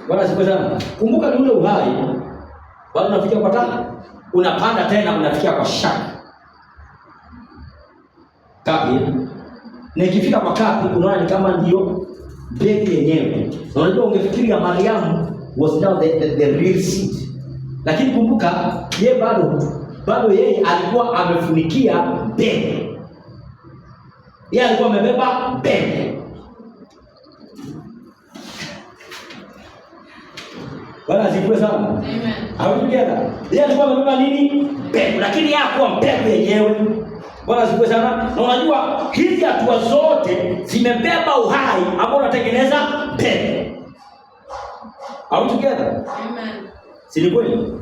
Bwana asifiwe sana. Kumbuka ni ule uhai bado unafikia kwa tano, unapanda tena unafikia kwa shaka. Kapi. Na ikifika kwa kapi unaona ni kama ndio mbegu yenyewe. Na unajua ungefikiria Mariamu was now the real seed. Lakini kumbuka yeye bado yeye alikuwa amefunikia mbegu. Yeye alikuwa amebeba mbegu. Bwana asifiwe sana. Amen. Hallelujah. Yeye alikuwa amebeba nini? Mbegu, lakini yeye hakuwa mbegu yenyewe. Bwana asifiwe sana. Na unajua hizi hatua zote zimebeba uhai ambao unatengeneza mbegu. Are we together? Amen. Si ni kweli?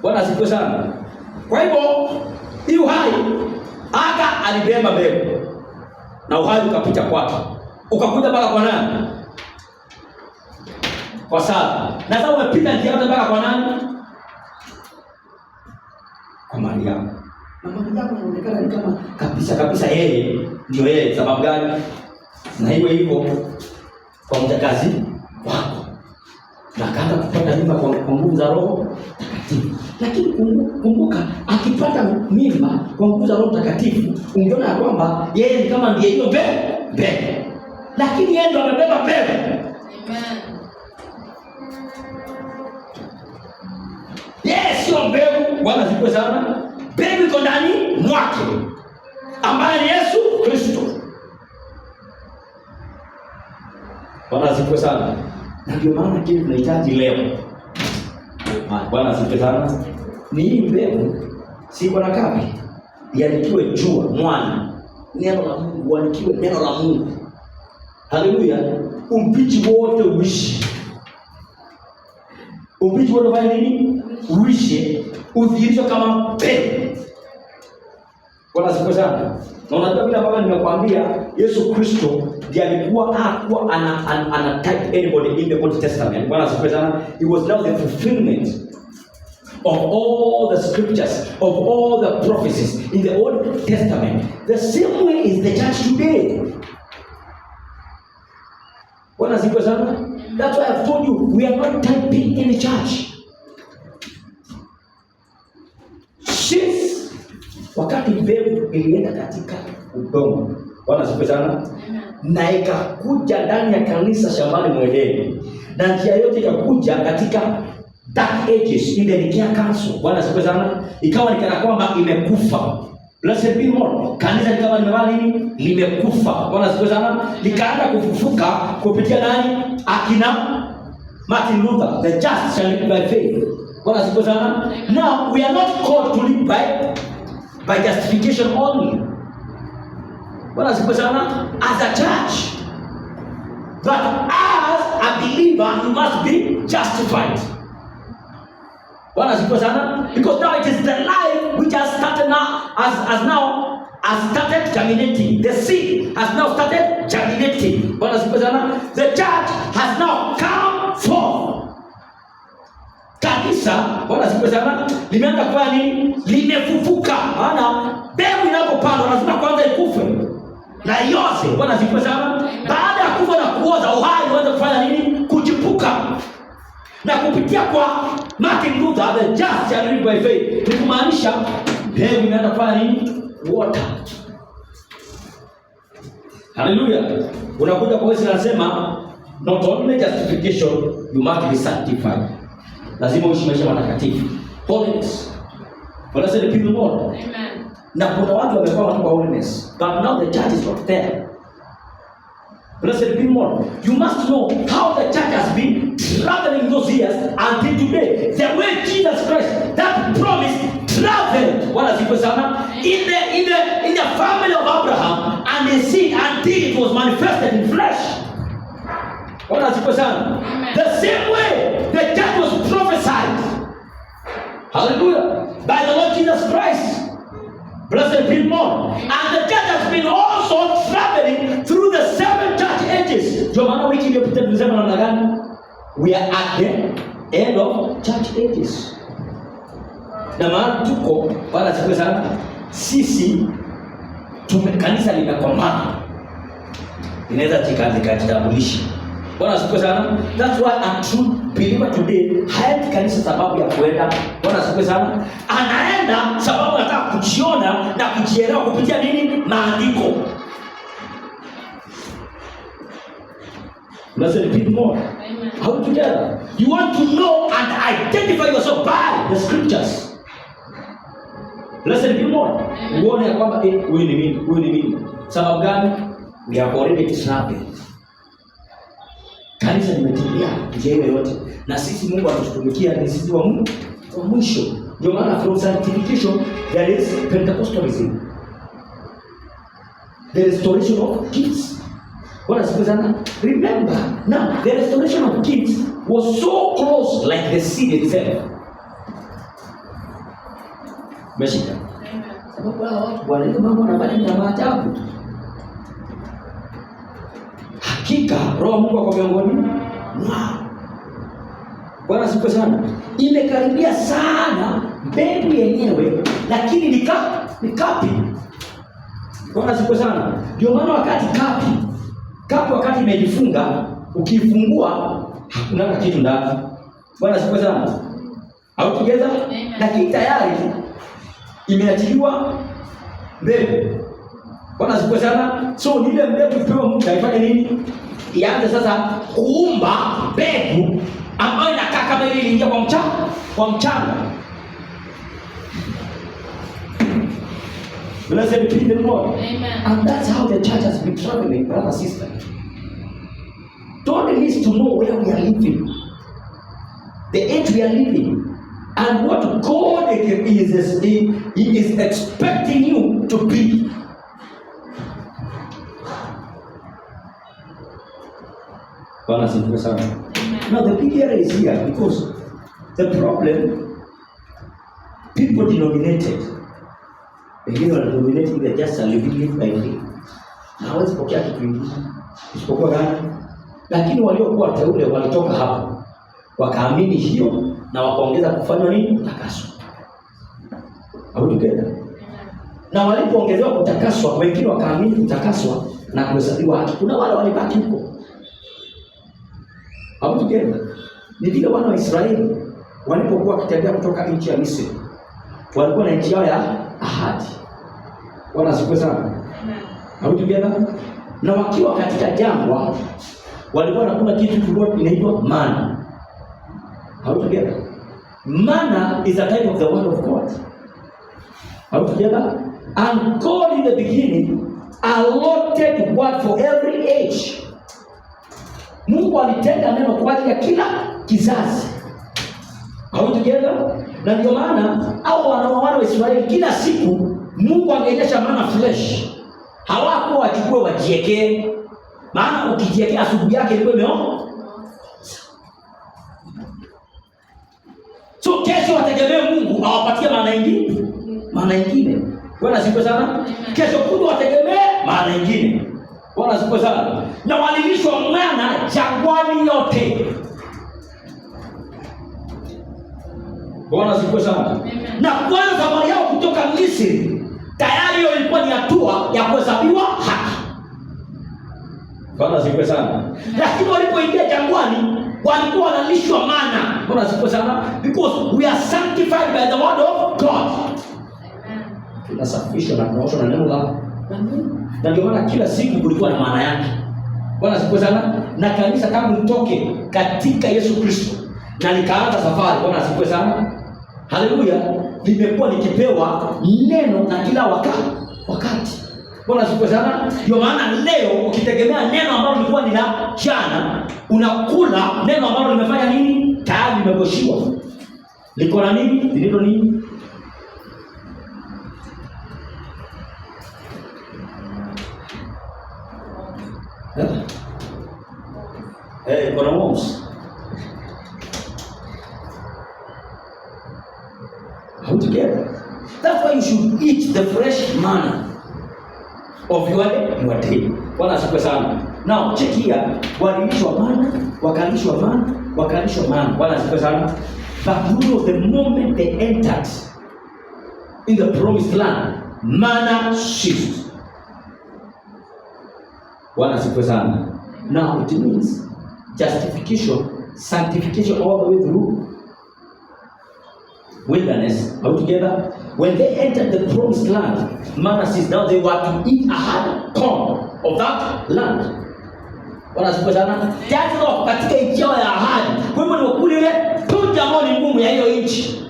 Bwana asifiwe sana. Kwa hivyo hii uhai Aga alibeba mbegu na uhai ukapita kwake. Ukakuja mpaka kwa nani? Kwa Sara. Na sasa umepita njia yote mpaka kwa nani? Kwa Mariamu. Na Mariamu anaonekana ni kama kabisa yeye ndio yeye. Sababu gani? Na hivyo kwa mtakazi wako. Na akaanza kupata mimba kwa nguvu za Roho Mtakatifu. Lakini kumbuka, akipata mimba kwa nguvu za Roho Mtakatifu, ungeona ya kwamba yeye ni kama ndiye hiyo mbegu. Lakini yeye ndo amebeba mbegu. Amen. Yes, sio mbegu. Bwana asifiwe sana. Mbegu iko ndani mwake, ambaye ni Yesu Kristo. Bwana asifiwe sana. Na ndio maana kile tunahitaji leo. Bwana asifiwe sana. Ni hii mbegu, si bwana kapi. Yanikiwe jua, mwana. Neno la Mungu, wanikiwe neno la Mungu. Haleluya. Umbichi wote uishi. Umbichi wote fanya nini? Uishi. Udhihirisho kama mbegu. Bwana asifiwe sana. Na unajua bila baba nimekuambia Yesu Kristo ndiye alikuwa ana type anybody in the Old Testament. Bwana asifiwe sana. He was now the fulfillment of all the scriptures, of all the prophecies in the Old Testament. The same way is the church today. Bwana asifiwe sana. That's why I've told you we are not typing in the church. Wakati mbegu ilienda katika udongo, Bwana asifiwe sana, na ikakuja ndani ya kanisa shambani mwa Edeni, na njia yote ikakuja katika dark ages in the Nicene Council. Bwana asifiwe sana. Ikawa ni kana kwamba imekufa. Blessed be God. Kanisa likawa limekufa. Bwana asifiwe sana. Likaanza kufufuka kupitia nani? Akina Martin Luther. The just shall live by faith. Bwana asifiwe sana. Now we are not called to live by justification only. Bwana asifiwe sana. As a church, but as a believer you must be justified. Bwana asifiwe sana. Because now it is the life which has started now has started germinating. The seed has now started germinating. Bwana asifiwe sana. The church has now come forth. Kanisa, Bwana asifiwe sana, limeanza kufanya nini? Limefufuka. Maana mbegu inapopandwa lazima kwanza ikufe na ioze. Bwana asifiwe sana. Baada ya kufa na kuoza, uhai uanze kufanya nini? Kuchipuka. Na kupitia kwa Martin Luther, the just shall live by faith, ni kumaanisha mbegu inaanza kufanya nini? Water. Hallelujah. Unakuja kwa Yesu anasema not only justification, you must be sanctified. Lazima uishi maisha matakatifu. Holiness. Blessed be the Lord. Amen. Na kuna watu wamekuwa watu wa holiness, but now the church is not there. Blessed be the Lord. You must know how the church has been traveling those years until today. The way Jesus Christ, that promise, traveled. What has he said? In the family of Abraham and the seed until it was manifested in flesh. What has he said? The same way the church was prophesied. Hallelujah. By the Lord Jesus Christ. Blessed be the Lord. And the church has been also traveling through the 7 church ages. Ndio maana wiki iliyopita tulisema namna gani? We are at the end of church ages. Na maana tuko wala siku sana sisi kanisa limekomaa. Inaweza jikajitambulisha. Bwana siku sana. That's why a true believer today haendi kanisa sababu ya kwenda. Bwana siku sana. Anaenda sababu anataka kujiona na kujielewa kupitia nini? Maandiko. Blessed be the Lord. Amen. How together? You want to know and identify yourself by the scriptures. Blessed be the Lord. Uone ya kwamba huyu ni mimi, huyu ni mimi. Sababu gani? We have already traveled. Kanisa limetembea njia hiyo yote. Na sisi Mungu anatutumikia ni sisi wa Mungu wa mwisho. Ndio maana from sanctification there is Pentecostalism. the restoration of gifts. Bwana siku sana. Remember, now the restoration of gifts was so close like the seed itself. Meshika. Sababu watu Bwana ile mambo anafanya ni maajabu. Hakika Roho Mungu ako miongoni mwao. Bwana siku sana. Imekaribia sana mbegu yenyewe, lakini ni kapi. Bwana siku sana. Ndio maana wakati kapi wakati imejifunga, ukifungua hakuna kitu ndani. Bwana siku sana. Au tugeza? Lakini tayari imeachiliwa mbegu. Bwana siku sana. So ile mbegu ipewa Mungu ifanye nini? Ianze sasa kuumba mbegu ambayo inakaa kama ile iliingia kwa mchanga. Blessed be the Lord. Amen. And that's how the church has been traveling, brother, sister. God needs to know where we are living, the age we are living, and what God is expecting you to be. Now the big area is here because the problem, people denominated. Wengine wanadominate ile just a living by faith. Na hawezi pokea kitu kingine isipokuwa gani? Lakini waliokuwa teule walitoka hapo wakaamini hiyo na wakaongeza kufanywa nini? Kutakaswa. Au together. Na walipoongezewa kutakaswa, wengine wakaamini kutakaswa na kuhesabiwa haki. Kuna wale walibaki huko. Au together. Ni vile wana wa Israeli walipokuwa wakitembea kutoka nchi ya Misri, walikuwa na nchi yao ya ahadi. Bwana siku sana. Au together. Na wakiwa katika jangwa walikuwa wanakula kitu kinaitwa manna. How together? Manna is a type of the word of God. How together? And God in the beginning allotted word for every age. Mungu alitenga neno kwa ajili ya kila kizazi. How together? Na ndio maana hao wana wa Israeli kila siku Mungu angeonyesha manna fresh. Hawakuwa wachukue wajiekee. Maana ukijiekea asubuhi yake ilikuwa imeoza. So kesho wategemee Mungu awapatie maana nyingine. Bwana siku sana. Kesho kudu wategemee maana nyingine. Bwana siku sana. Na walilishwa mana jangwani yote. Bwana siku sana. Na kwanza safari yao kutoka Misri tayari hiyo ilikuwa ni hatua ya kuhesabiwa haki. Bwana siku sana. Lakini walipoingia jangwani walikuwa wanalishwa mana. Bwana siku sana. Because we are sanctified by the word of God. Amen. Tunasafishwa na tunaoshwa na neno la Mungu. Na ndio maana kila siku kulikuwa na maana yake. Bwana siku sana. Na kanisa tangu litoke katika Yesu Kristo na likaanza safari. Bwana siku sana. Haleluya. Limekuwa likipewa neno na kila wakati. Bwana siku sana. Ndio maana leo ukitegemea neno ambalo lilikuwa ni la jana, unakula neno ambalo limefanya nini? Tayari limegoshiwa. Liko na nini? Lililo nini? Kuna worms. How together? That's why you should eat the fresh manna of your day. Bwana siku sana. Now check here. Walilishwa manna, wakalishwa manna. Bwana siku sana. But you know the moment they entered in the promised land, manna ceased. Bwana siku sana. Now it means justification, sanctification all the way through wilderness. All together. When they entered the promised land, manna ceased. Now they were to eat a hard corn of that land. Bwana siku sana. Tazama katika nchi ya ahadi. Kwa hivyo ni wakule ile tunja ambao ni ngumu ya hiyo nchi.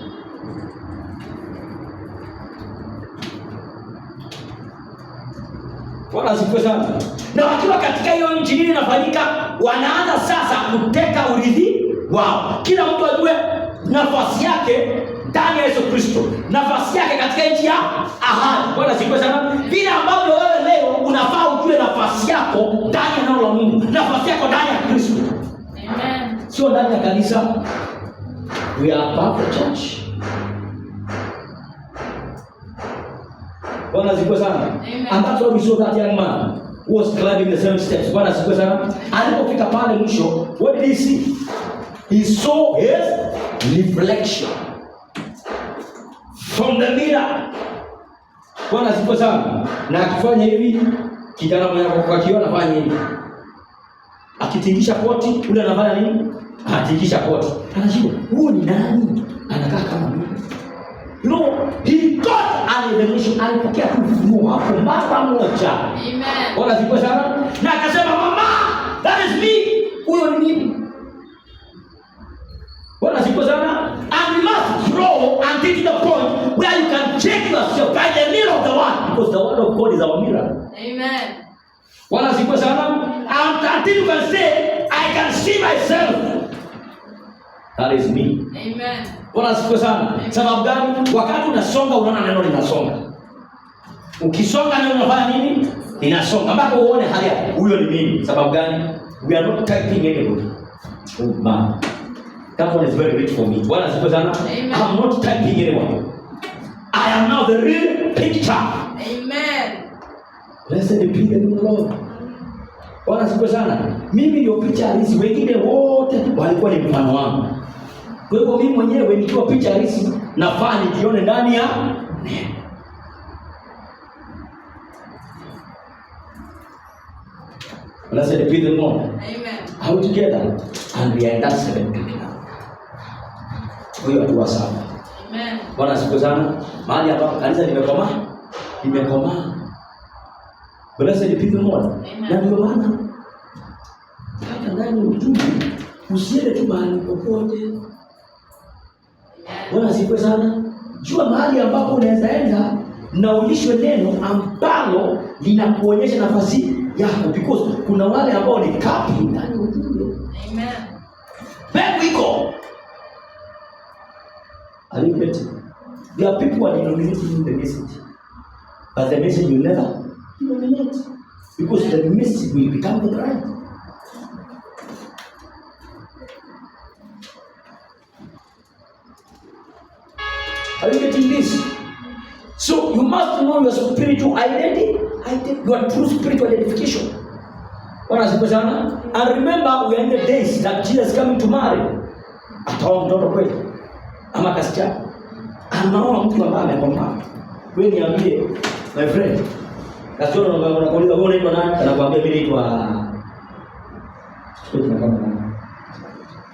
Bwana siku sana. Na wakiwa katika hiyo nchi nini inafanyika? Wanaanza sasa kuteka urithi wao. Kila mtu ajue nafasi yake ndani ya Yesu Kristo. Nafasi yake katika nchi ya ahadi. Bwana siku sana. Vile ambavyo wewe leo unafaa ujue nafasi yako ndani ya neno la Mungu, nafasi yako ndani ya Kristo. Amen. Sio ndani ya kanisa. We are part of the church. Bwana asifiwe sana. And that's why we saw that young man who was climbing the same steps. Bwana asifiwe sana. Alipofika pale mwisho, what did he see? He saw his reflection from the mirror. Bwana asifiwe sana. Na akifanya hivi, kijana mmoja kwa kioo anafanya hivi. Akitingisha koti, yule anafanya nini? Atingisha koti. Anashindwa, huyu ni nani? Anakaa kama mimi. You know, he got an revelation. Alipokea ufunuo hapo mara moja. Amen. Bwana asifiwe sana. Na akasema, mama, that is me. Huyo ni mimi. Bwana asifiwe sana. And we must grow until to the point where you can check yourself by the mirror of the word, because the word of God is our mirror. Amen. Bwana asifiwe sana. And until you can say, I can see myself. That is me. Amen. Bwana asifiwe sana. Sababu gani? Wakati unasonga unaona neno linasonga. Ukisonga neno unafanya nini? Linasonga. Mpaka uone haya, huyo ni mimi. Sababu gani? We are not typing anybody. Oh man. That one is very rich for me. Bwana asifiwe sana. I'm not typing anyone. I am now the real picture. Amen. Blessed be the name of the Lord. Bwana asifiwe sana. Mimi ndio picha halisi, wengine wote walikuwa ni mfano wangu. Kwa hivyo mimi mwenyewe nikiwa picha halisi nafaa nijione ndani ya neno. Blessed be the Lord. Amen. How together and we are that 7 people now. Huyo watu wa saba. Amen. Bwana asifiwe sana. Mahali hapa kanisa limekomaa. Blessed be the Lord. Na ndio maana hata ndani ujumbe usiende tu mahali popote. Bwana asifiwe sana. Jua mahali ambapo unaweza enda na ulishwe neno ambalo linakuonyesha nafasi yako, because kuna wale ambao ni kapi ndani ujumbe. Amen. Where we go? Are you getting? There are people who are denominating the message, but the message will never denominate, because the message will become the bride. Are you getting this? So you must know your spiritual identity, your true spiritual identification. Bwana asifiwe sana. And remember, we are in the days that Jesus is coming to marry. Ataoa mtoto kweli ama kasichana? Anaoa mtu ambaye amekomaa. Wewe niambie, my friend, kasichana unakuuliza wewe unaitwa nani? Anakuambia mimi naitwa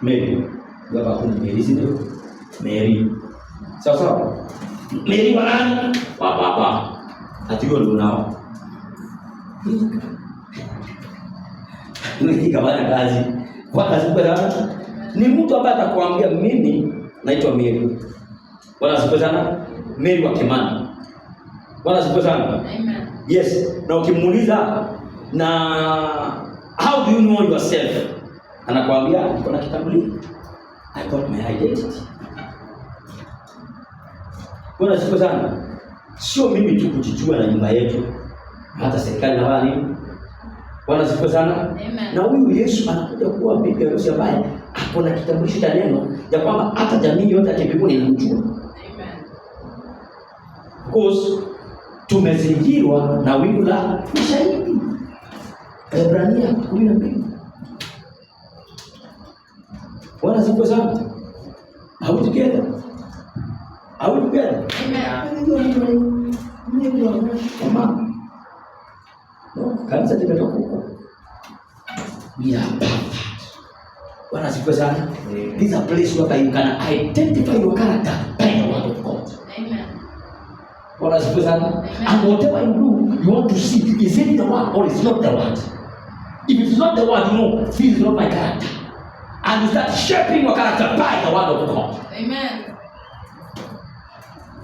Mary. Baba kuna Mary sio? Mary. Sawa. Mary wa nani? Wa baba. Atiyo ndio nao. Ni kama kazi. Bwana asifiwe sana. Ni mtu ambaye atakwambia mimi naitwa Mary. Bwana asifiwe sana. Mary wa Kimani. Bwana asifiwe sana. Amen. Yes. Na ukimuuliza na how do you know yourself? Anakuambia niko na kitambulisho. I got my identity. Bwana asifiwe sana. Sio mimi tu kujijua na nyumba yetu. Hata serikali na wala nini. Bwana asifiwe sana. Amen. Na huyu Yesu anakuja kuwa bibi harusi ambaye ako na kitambulisho cha neno ya kwamba hata jamii yote ya mbinguni inamjua. Amen. Because tumezingirwa na wingu la ushahidi. Waebrania 12. Bwana asifiwe sana. Are we together? Are we together? Amen. Mama. No, kanisa limetoka huko. We are perfect. Bwana asifiwe sana. This is a place where you can identify your character by the word of God. Amen. Bwana asifiwe sana. And whatever you do, you want to see, is it the word or is not the word? If it's not the word, you know, this is not my character. And you start shaping your character by the word of God. Amen.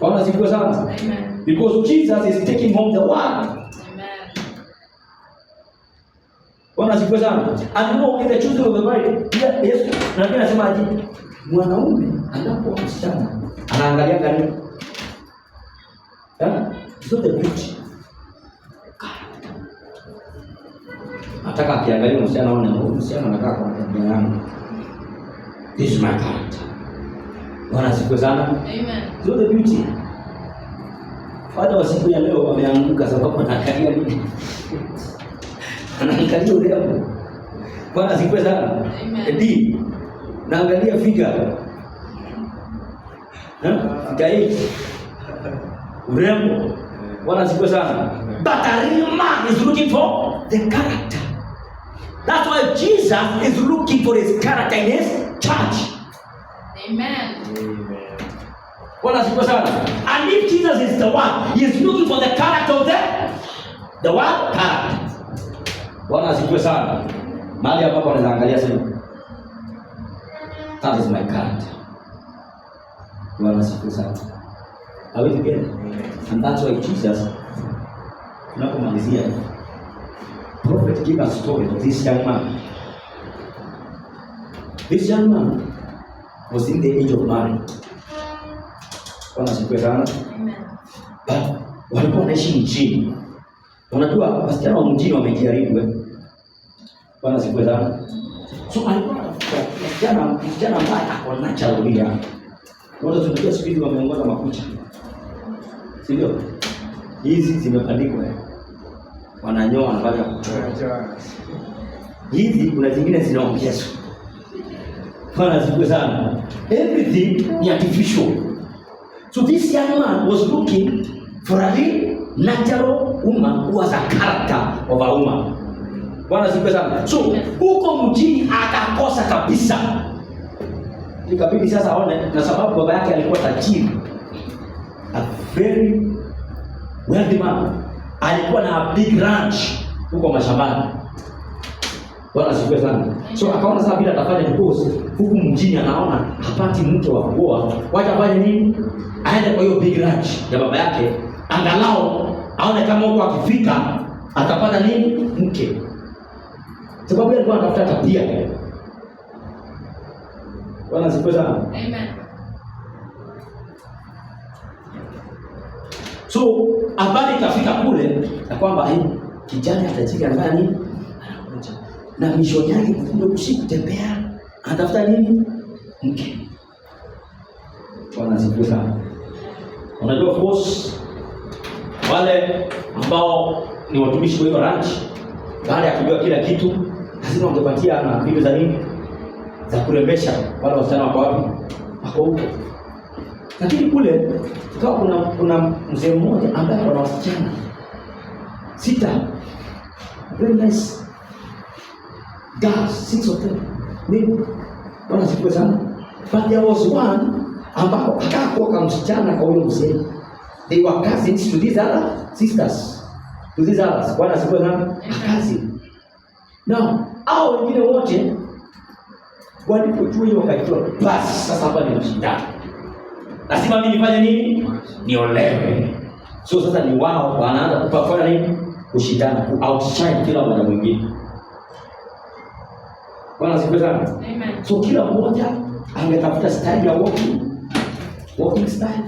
Bwana asifiwe sana. Amen. Because Jesus is taking home the word. Amen. Bwana asifiwe sana. And you know, in the children of the bride, Yesu na pia anasema aje, mwanaume anapoa msichana anaangalia gani? It's not the beauty. Nataka akiangalia msichana aone huyu msichana anakaa kwa tabia yangu. This is my character. Bwana asifiwe sana. Amen. So the beauty. Watu wa siku ya leo wameanguka sababu wanaangalia nini? Anaangalia urembo. Bwana asifiwe sana. Amen. Naangalia figure. Figure urembo. Bwana asifiwe sana. But a real man is looking for the character. That's why Jesus is looking for his character in his church. Amen. Bwana asifiwe sana. And if Jesus is the one, he is looking for the character of the what? Character. Bwana asifiwe sana. Mahali ambapo anaweza angalia sema, that is my character. Bwana asifiwe sana. Are we together? And that's why Jesus, tunapomalizia, prophet give a story of this young man. This young man was in the age of marriage. Bwana asifiwe sana. Amen. But walikuwa wanaishi mjini. Unajua wasichana wa mjini wamejaribu. Bwana asifiwe sana. So alikuwa msichana ambaye ako natural bila. Watu tunajua siku hizi wameongoza makucha. Sio? Hizi zimepandikwa. Wananyoa wanafanya kuchora. Hizi kuna zingine zinaongezwa. Bwana asifiwe sana. Everything ni artificial. So this young man was looking for a real natural woman who has a character of a woman. Bwana asifiwe sana. So huko mjini akakosa kabisa. Ikabidi sasa aone, na sababu baba yake alikuwa tajiri, a very wealthy man, alikuwa na big ranch huko mashambani. Bwana asifiwe sana. So akaona sasa bila atafanya divorce huku mjini, anaona hapati mke wa kuoa, wacha afanye nini? Aende kwa hiyo big ranch ya baba yake, angalau aone kama huko akifika atapata nini? Mke. Sababu yeye alikuwa anatafuta tabia. Bwana asifiwe sana. Amen. So habari ikafika kule na kwamba kijana atajika anafanya nini? Anakuja. Na mishoni yake ndio kutembea, anatafuta nini? Mke. Bwana asifiwe sana. Unajua of course wale ambao ni watumishi wa hiyo ranch, baada ya kujua kila kitu, lazima wangepatia na vitu za nini? Za kurembesha wale wasichana wako wapi? Wako huko. Lakini kule ikawa kuna mzee mmoja ambaye ana wasichana 6. Very nice girls, 6 of them. Mimi bwana siku sana. But there was one ambao akakuwa kama msichana kwa huyo mzee. They were cousins to these other sisters. To these others. Bwana siku sana. Cousin. Now, hao wengine wote walipojua hiyo wakajua basi sasa hapa ni mshindano. Lazima mimi nifanye nini? Niolewe. So sasa ni wao wanaanza kupafanya nini? Kushindana, ku outshine kila mmoja mwingine. Bwana siku sana. Amen. So kila mmoja angetafuta style ya walking style.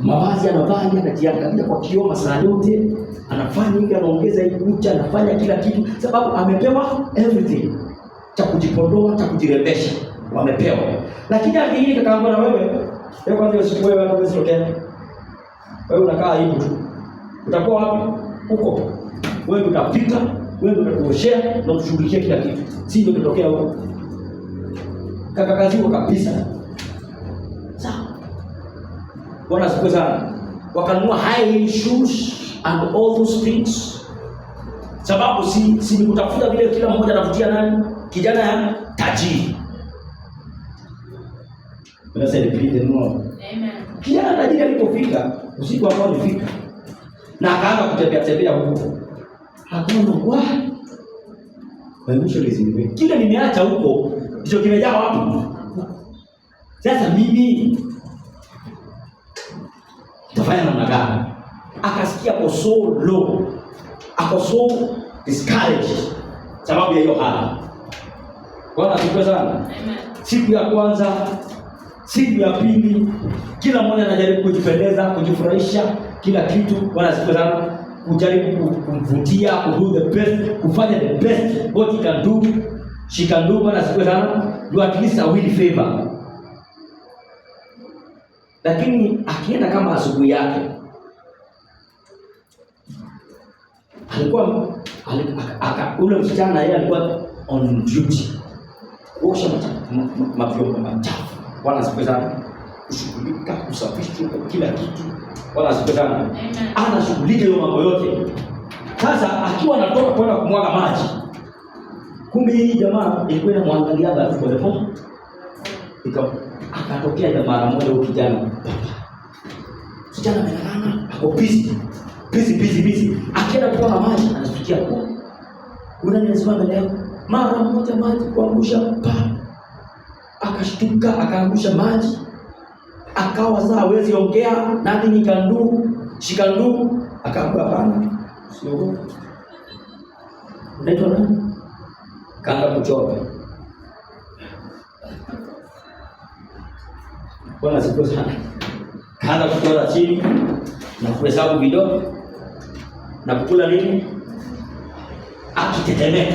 Mavazi anavaa, anajiangalia kwa kioo masaa yote, anafanya hivi, anaongeza hii kucha, anafanya kila kitu sababu amepewa everything. Cha kujipondoa, cha kujirembesha, wamepewa. Lakini akili kakaambia na wewe kwanza usiku wewe hapo usitokee. Wewe unakaa hivi tu. Utakuwa wapi? Huko. Wewe utapika, wewe utakuoshea na kushughulikia kila kitu. Si ndio kitokea huko. Kaka kazi kabisa. Sawa. Bwana asifiwe sana. Wakanunua high shoes and all those things. Sababu si ni kutafuta vile kila mmoja anavutia nani? Kijana ya tajiri. Unasema nipite nao. Amen. Kijana tajiri alipofika, usiku ambao alifika na akaanza kutembea huko. Hakuna kwa. Mwisho lizime. Kile nimeacha huko ndicho kimejaa wapi? Sasa mimi tafanya namna gani? Akasikia kwa so low. Ako so discouraged sababu ya hiyo hali. Bwana asifiwe sana. Amen. Siku ya kwanza, siku ya pili, kila mmoja anajaribu kujipendeza, kujifurahisha, kila kitu. Bwana asifiwe sana. kujaribu kumvutia, do the best, kufanya the best what he can do, she can do, bwana siku sana, do at least a win favor. Lakini akienda kama asubuhi yake, alikuwa ule msichana yeye alikuwa on duty, kuosha mavyombo machafu, bwana siku sana, kushughulika kusafisha kila kitu, bwana siku sana, anashughulika hiyo mambo yote. Sasa akiwa anatoka kwenda kumwaga maji, kumbe hii jamaa ilikuwa inamwangalia baada kwa hapo, akatokea jamaa mara moja huyo kijana, kijana amelala hapo busy, akienda kutoa maji anasikia kwa unani anasimama leo, mara moja maji kuangusha pa, akashtuka akaangusha maji, akawa saa hawezi ongea, nothing can do, she can do, akaambia hapana, sio unaitwa nani, kaanza kuchoka. Bwana siku sana, kaanza kuchora chini na kuhesabu vidole na kukula nini, akitetemeka.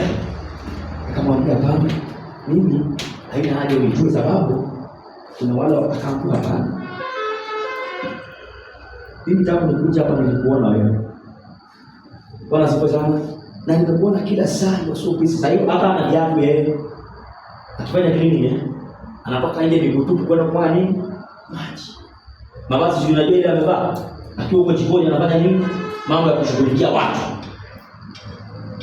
Akamwambia baba, mimi haina haja unijue, sababu kuna wale wakaamua hapana, mimi tangu nikuja hapa nilikuona wewe. Bwana siku sana, na nimekuona kila saa sio pisi. Sasa hivi hata ana viatu yeye, akifanya nini anatoka nje miguu tupu kwenda kwa nini maji, mavazi sio unajua ile amevaa, akiwa huko jikoni anafanya nini, mambo ya kushughulikia watu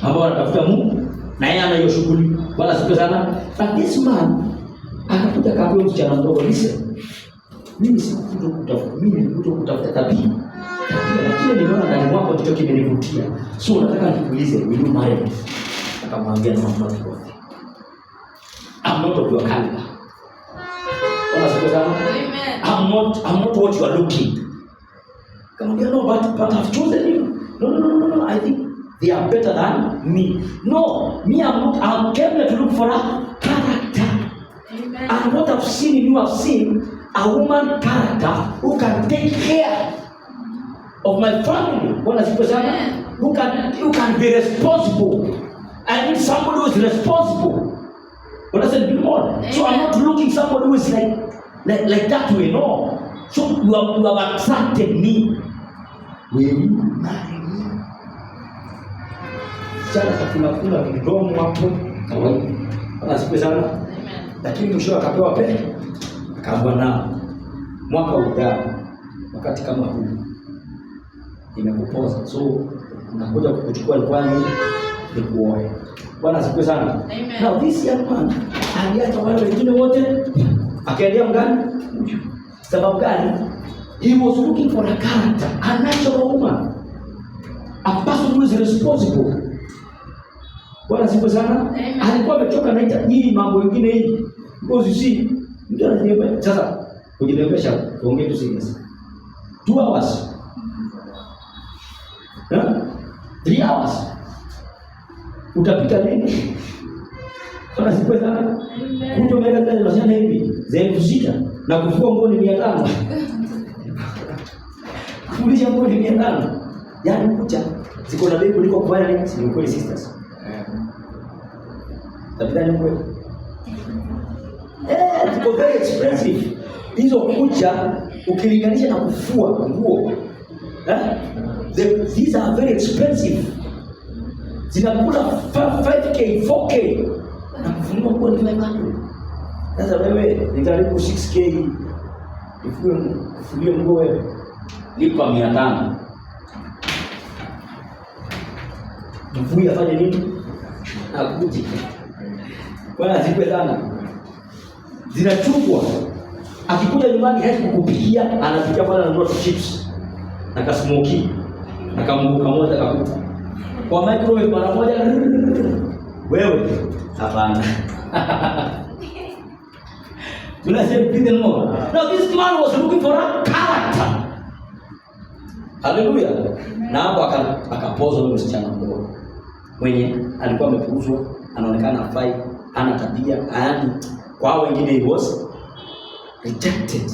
ambao wanatafuta Mungu, na yeye ana hiyo shughuli. Bwana siku sana. But this man akakuja kaambia msichana mdogo, listen, mimi sikuja kutafuta, mimi nilikuja kutafuta tabia, lakini nimeona ndani mwako kitu kimenivutia, so nataka nikuulize, will you marry me? Akamwambia no, not God, I'm not of your caliber. Bwana siku sana. Amen. I'm not what you are looking. Akamwambia no, but I've chosen you. No, I think they are better than me. No, me I'm came here to look for a character. Amen. And what I've seen in you, I've seen a woman character who can take care of my family. Bwana siku sana. Who can be responsible. I need somebody who is responsible. What does it mean more? So I'm not looking somebody who is like that way. No. So you have attracted me. Will you marry me? Jana kakula mdomo hapo kawaida. Bwana siku sana. Lakini mwisho akapewa pesa. Akaambiwa na mwaka ujao wakati kama huu nimekupoza, so unakuja kukuchukua kwani ni kuoe. Bwana siku sana. Now this young man aliacha wale wengine wote akaendea mgani? Sababu gani? He was looking for a character, a natural woman, a person who is responsible. Bwana siku sana. Alikuwa ametoka naita hii mambo mengine hii, because you see mtu anajua sasa kujilembesha, tuongee tu serious. 2 hours 3 hours utapika nini? Bwana siku sana. Mtu mega kazi unasema hivi zaidi 6 na kufua nguo ni 500. Kufulisha nguo ni 500. Yaani kucha ziko na bei kuliko kufanya nini? Si kweli sisters? Tabidani kweli. Ziko very expensive. Hizo kucha ukilinganisha na kufua nguo. These are very expensive. Zinakula 5k 4k na kufungua nguo ni 500. Sasa wewe ni karibu 6k ifulie nguo wewe lipa 500. Mvui afanye nini? Akuji. Bwana siku sana. Zinachukua. Akikuja nyumbani hadi kukupikia, anapikia bwana na chips na kasmoki na kambuka moja kakuta kwa microwave mara moja. Wewe hapana. Tunasema pinde more. Now this man was looking for a character. Hallelujah. Na hapo akapoza yule msichana mdogo mwenye alikuwa amepuuzwa, anaonekana hafai, hana tabia, yaani kwa wengine he was rejected.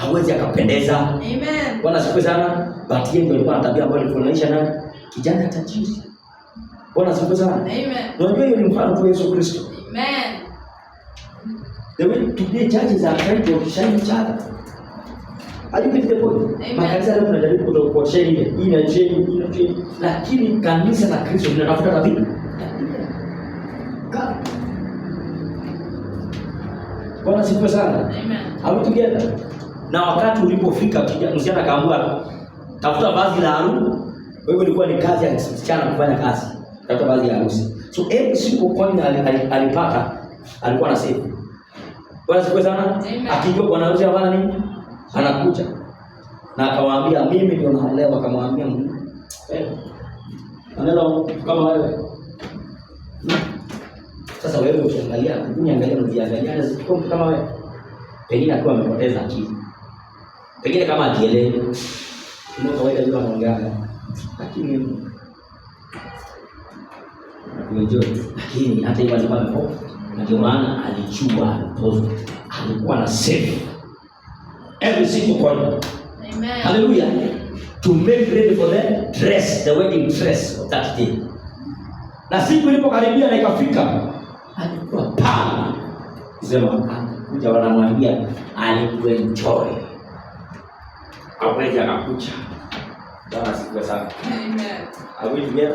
hawezi akapendeza. Amen. Bwana asifiwe sana. But yeye ndio alikuwa na tabia ambayo ilifananisha na kijana tajiri. Bwana asifiwe sana. Amen. Unajua hiyo ni mfano tu Yesu Kristo. Amen. The way today churches are trying to shine each other. Are you with the point? Makanisa leo tunajaribu kutokuoshea ile. Hii na cheni. Lakini kanisa la Kristo linatafuta tabia. Bwana asifiwe sana. Amen. Are we together? Na wakati ulipofika msichana akaamua tafuta vazi la harusi. Kwa hivyo ilikuwa ni kazi ya msichana kufanya kazi. Tafuta vazi la harusi. So every single coin alipata alikuwa na save. Bwana asifiwe sana. Akijua bwana harusi hapana nini? Anakuja. Na akawaambia mimi ndio naolewa, akamwambia anaelewa kama wewe. Sasa wewe ukiangalia, uniangalia unajiangalia ziko kama wewe. Pengine akiwa amepoteza akili. Pengine kama akielewa. Ndio kawaida ndio anaongea. Lakini unajua, lakini hata hivyo alikuwa amepoa. Ndio maana alijua alikuwa na save every single coin. Amen. Hallelujah. To make ready for the dress, the wedding dress of that day. Na siku ilipokaribia na ikafika, alikuwa pale. Sema kuja wanamwambia alikuenjoy. Akaja akakucha. Bwana siku sana. Amen.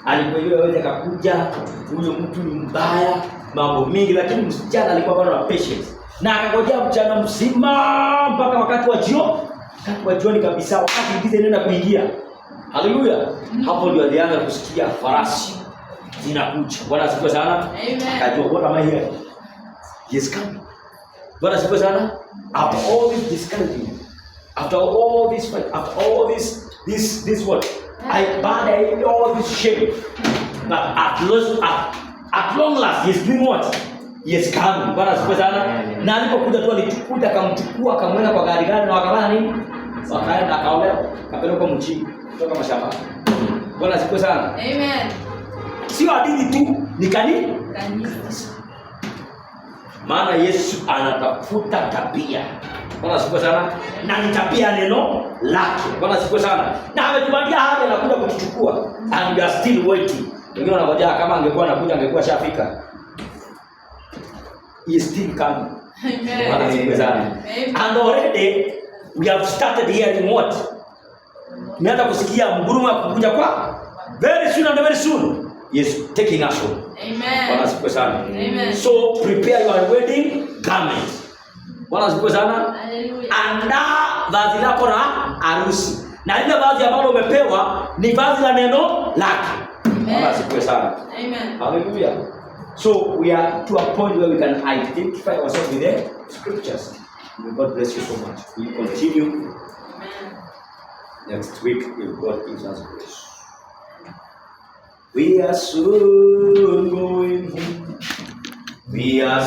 Alikuja alikuwa akakuja, huyo mtu ni mbaya, mambo mingi, lakini msichana alikuwa bado na patience. Na akangojea mchana mzima mpaka wakati wa jioni. Wakati wa jioni kabisa, wakati giza inaenda kuingia. Haleluya. Hapo ndio alianza kusikia farasi zinakuja. Bwana asifiwe sana. Amen. Akajua what am I here? Yes, come. Bwana asifiwe sana. After all this discouragement, after all this fight, after all this what? I bad all this shame. But at long last, he's doing what? Yes, come. Bwana asifiwe sana. Na alipokuja tu alikuja akamchukua akamweka kwa gari na wakafanya nini? Wakaenda akaolewa, akapelekwa mchini kutoka mashamba. Bwana asifiwe sana. Amen. Sio hadithi tu, ni kanisa. Maana Yesu anatafuta tabia. Bwana asifiwe sana. Na ni tabia neno lake. Bwana asifiwe sana. Na ametuambia hapa anakuja kutuchukua. And we are still waiting. Wengine wanangoja kama angekuwa anakuja angekuwa shafika. He is still coming. Amen. Bwana asifiwe sana. And already we have started hearing what? Tumeanza kusikia mgurumo kukuja kwa very soon. Yes, taking us home. Amen. Bwana asifiwe sana. Amen. So prepare your wedding garment. Bwana asifiwe sana. Hallelujah. Andaa vazi lako la harusi. Na ile vazi ambalo umepewa ni vazi la neno lake. Bwana asifiwe sana. Amen. Hallelujah. So we are to a point where we can identify ourselves with the scriptures. May God bless you so much. We continue. Amen. Next week, if God gives us grace. We are soon going home. We are